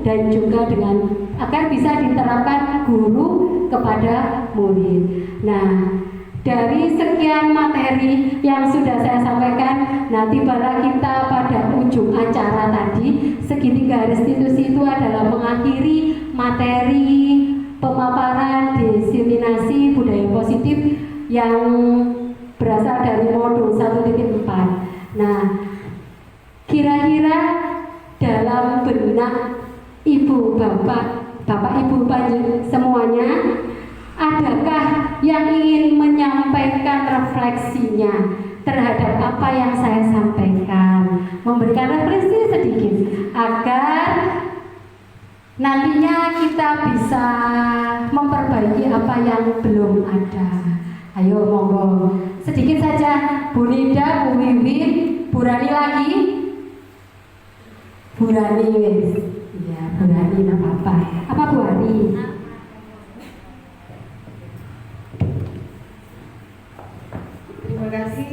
dan juga dengan agar bisa diterapkan guru kepada murid. Nah, dari sekian materi yang sudah saya sampaikan, nanti pada kita pada ujung acara tadi, segitiga restitusi itu adalah mengakhiri materi pemaparan diseminasi budaya positif yang berasal dari modul 1.4. Nah, kira-kira dalam benak ibu bapak ibu semuanya, adakah yang ingin menyampaikan refleksinya terhadap apa yang saya sampaikan? Memberikan refleksi sedikit agar nantinya kita bisa memperbaiki apa yang belum ada. Ayo monggo, sedikit saja. Bu Nida, Bu Wiwin, Bu Rani lagi. Bu Rani wis. Ya, Bu Rani enggak apa-apa. Apa Bu Rani? Terima kasih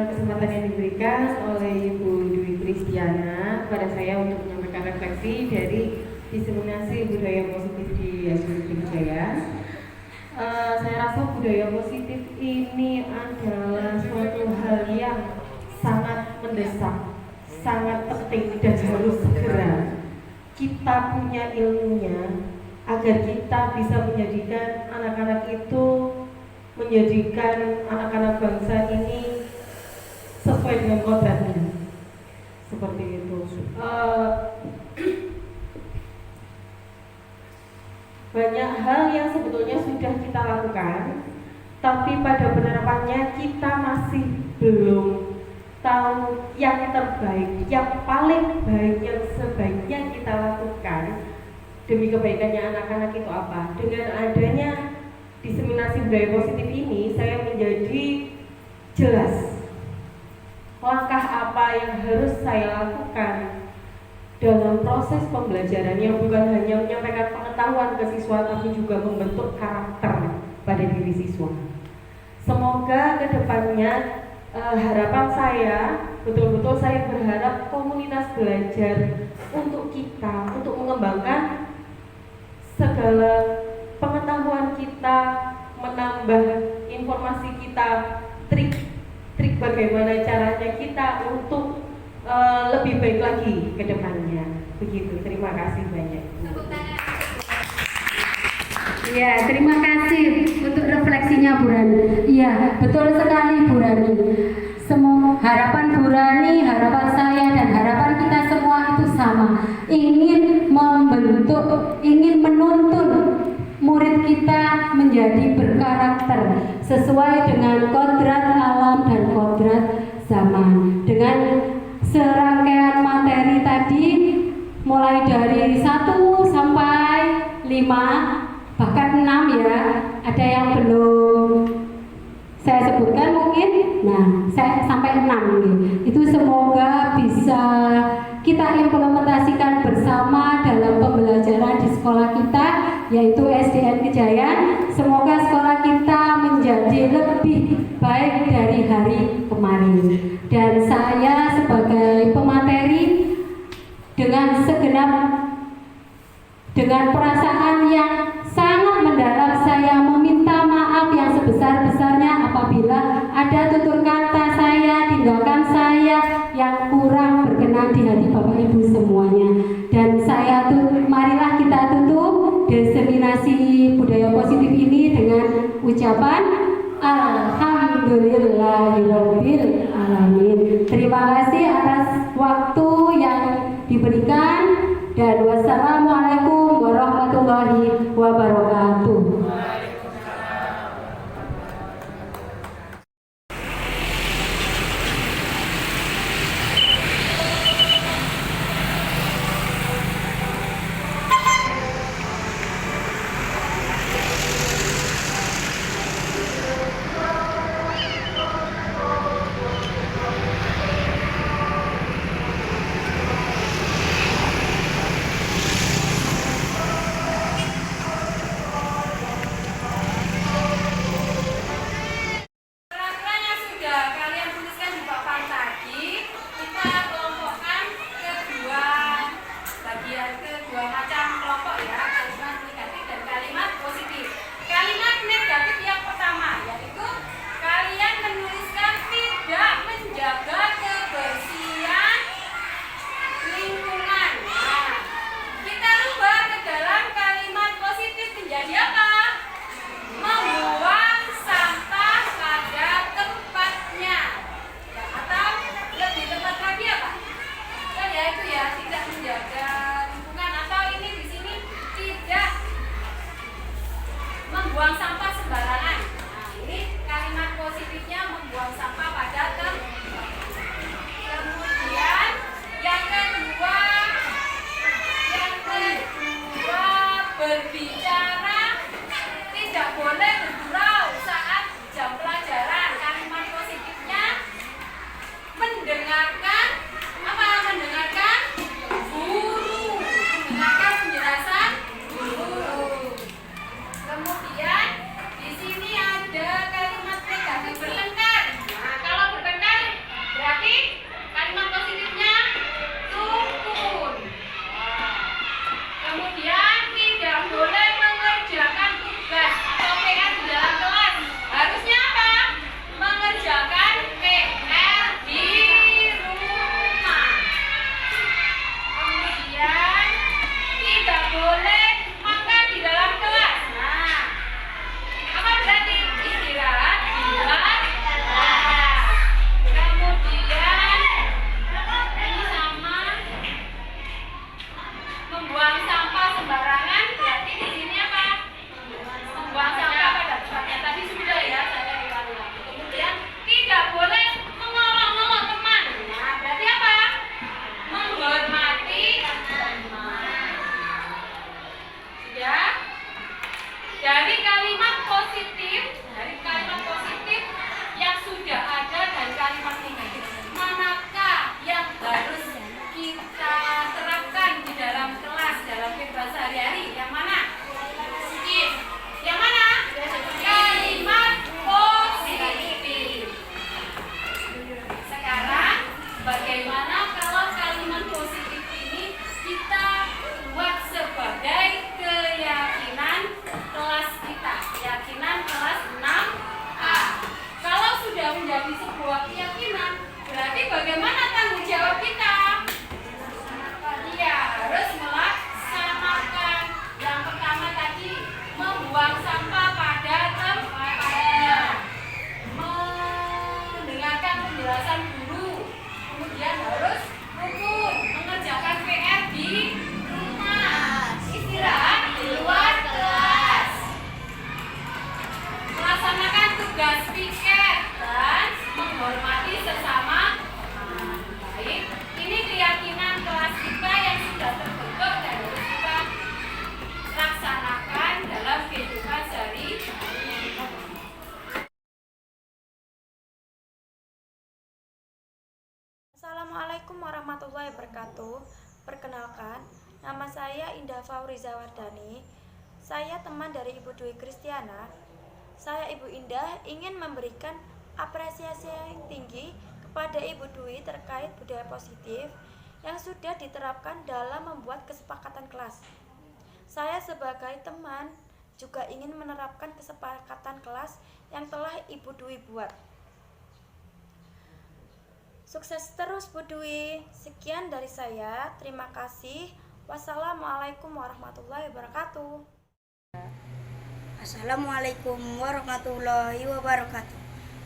kesempatan yang diberikan oleh Ibu Dwi Kristiana kepada saya untuk menyampaikan refleksi dari diseminasi budaya positif di SD Jaya. Saya rasa budaya positif ini adalah suatu hal yang sangat mendesak, sangat penting dan harus segera kita punya ilmunya agar kita bisa menjadikan anak-anak itu, menjadikan anak-anak bangsa ini sesuai dengan kodratnya. Seperti itu. Banyak hal yang sebetulnya sudah kita lakukan, tapi pada penerapannya kita masih belum tahu yang terbaik, yang paling baik, yang sebaiknya kita lakukan demi kebaikannya anak-anak itu apa. Dengan adanya diseminasi budaya positif ini, saya menjadi jelas langkah apa yang harus saya lakukan dalam proses pembelajaran yang bukan hanya menyampaikan pengetahuan ke siswa, tapi juga membentuk karakter pada diri siswa. Semoga kedepannya harapan saya, betul-betul saya berharap komunitas belajar untuk kita, untuk mengembangkan segala pengetahuan kita, menambah informasi kita, trik bagaimana caranya kita untuk lebih baik lagi ke depannya. Begitu, terima kasih banyak. Ya, terima kasih untuk refleksinya Bu Rani. Iya, betul sekali Bu Rani. Semua harapan Bu Rani, harapan saya dan harapan kita semua itu sama. Ingin membentuk, ingin menuntun murid kita menjadi berkarakter sesuai dengan kodrat alam dan kodrat zaman. Dengan serangkaian materi tadi, mulai dari 1 sampai 5, bahkan 6 ya, ada yang belum saya sebutkan mungkin. Nah, saya sampai 6 nih. Itu semoga bisa kita implementasikan bersama dalam pembelajaran di sekolah kita, yaitu SDN Kejayan. Semoga sekolah kita menjadi lebih baik dari hari kemarin. Dan saya sebagai pemateri dengan segenap, dengan perasaan yang sangat mendalam, saya meminta maaf yang sebesar-besarnya apabila ada tutur kata saya, tindakan saya yang tertanam di hati Bapak Ibu semuanya. Dan marilah kita tutup diseminasi budaya positif ini dengan ucapan Alhamdulillahirabbil alamin. Terima kasih atas waktu yang diberikan dan wassalamualaikum warahmatullahi wabarakatuh. Membuang sampah sembarangan. Nah, ini kalimat positifnya membuang sampah pada tempat. Kemudian yang kedua berbicara tidak boleh bergurau saat jam pelajaran. Kalimat positifnya mendengarkan guru, mendengarkan penjelasan guru. Kemudian di sini ada kalimat negatif bertengkar. Nah, kalau bertengkar berarti kalimat positifnya rukun. Kemudian tidak boleh mengerjakan tugas atau PR di dalam kelas. Harusnya apa? Mengerjakan PR di rumah. Kemudian tidak boleh makan di dalam kelas. Nah, apa berarti istirahat di luar kelas. Kemudian ini sama membuang sampah sembarangan, berarti di sini apa? Membuang sampah pada tempatnya. Tadi sudah ya, saya ulangi lagi. Kemudian tidak boleh mengolok-olok teman. Nah, berarti apa? Menghormati teman. Ya. Dari kalimat positif yang sudah ada dan kalimat negatif, manakah yang harus kita terapkan di dalam kelas, dalam kehidupan sehari-hari? Yang mana? Yang mana? Kalimat positif. Sekarang bagaimana kalau kalimat positif ini kita buat sebagai keyakinan kelas kita, keyakinan kelas 6A. Kalau sudah menjadi sebuah keyakinan, berarti bagaimana tanggung jawab kita? Iya, harus melaksanakan. Yang pertama tadi, membuang sampah pada tempatnya, mendengarkan penjelasan guru, kemudian harus rukun, mengerjakan PR di rumah, istirahat di luar kelas, melaksanakan tugas piket dan menghormati sesama. Baik, ini keyakinan kelas kita yang sudah terbentuk dan harus kita laksanakan dalam kehidupan sehari-hari. Assalamualaikum warahmatullahi wabarakatuh. Perkenalkan, nama saya Indah Fauriza Wardani. Saya teman dari Ibu Dwi Kristiana. Saya Ibu Indah ingin memberikan apresiasi yang tinggi kepada Ibu Dwi terkait budaya positif yang sudah diterapkan dalam membuat kesepakatan kelas. Saya sebagai teman juga ingin menerapkan kesepakatan kelas yang telah Ibu Dwi buat. Sukses terus Bu Dwi. Sekian dari saya. Terima kasih. Wassalamualaikum warahmatullahi wabarakatuh. Assalamualaikum warahmatullahi wabarakatuh.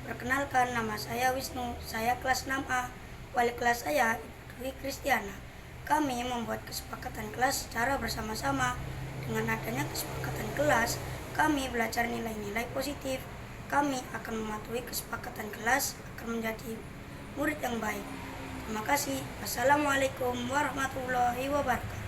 Perkenalkan, nama saya Wisnu. Saya kelas 6A. Wali kelas saya Dwi Kristiana. Kami membuat kesepakatan kelas secara bersama-sama. Dengan adanya kesepakatan kelas, kami belajar nilai-nilai positif. Kami akan mematuhi kesepakatan kelas agar menjadi murid yang baik. Terima kasih. Wassalamualaikum warahmatullahi wabarakatuh.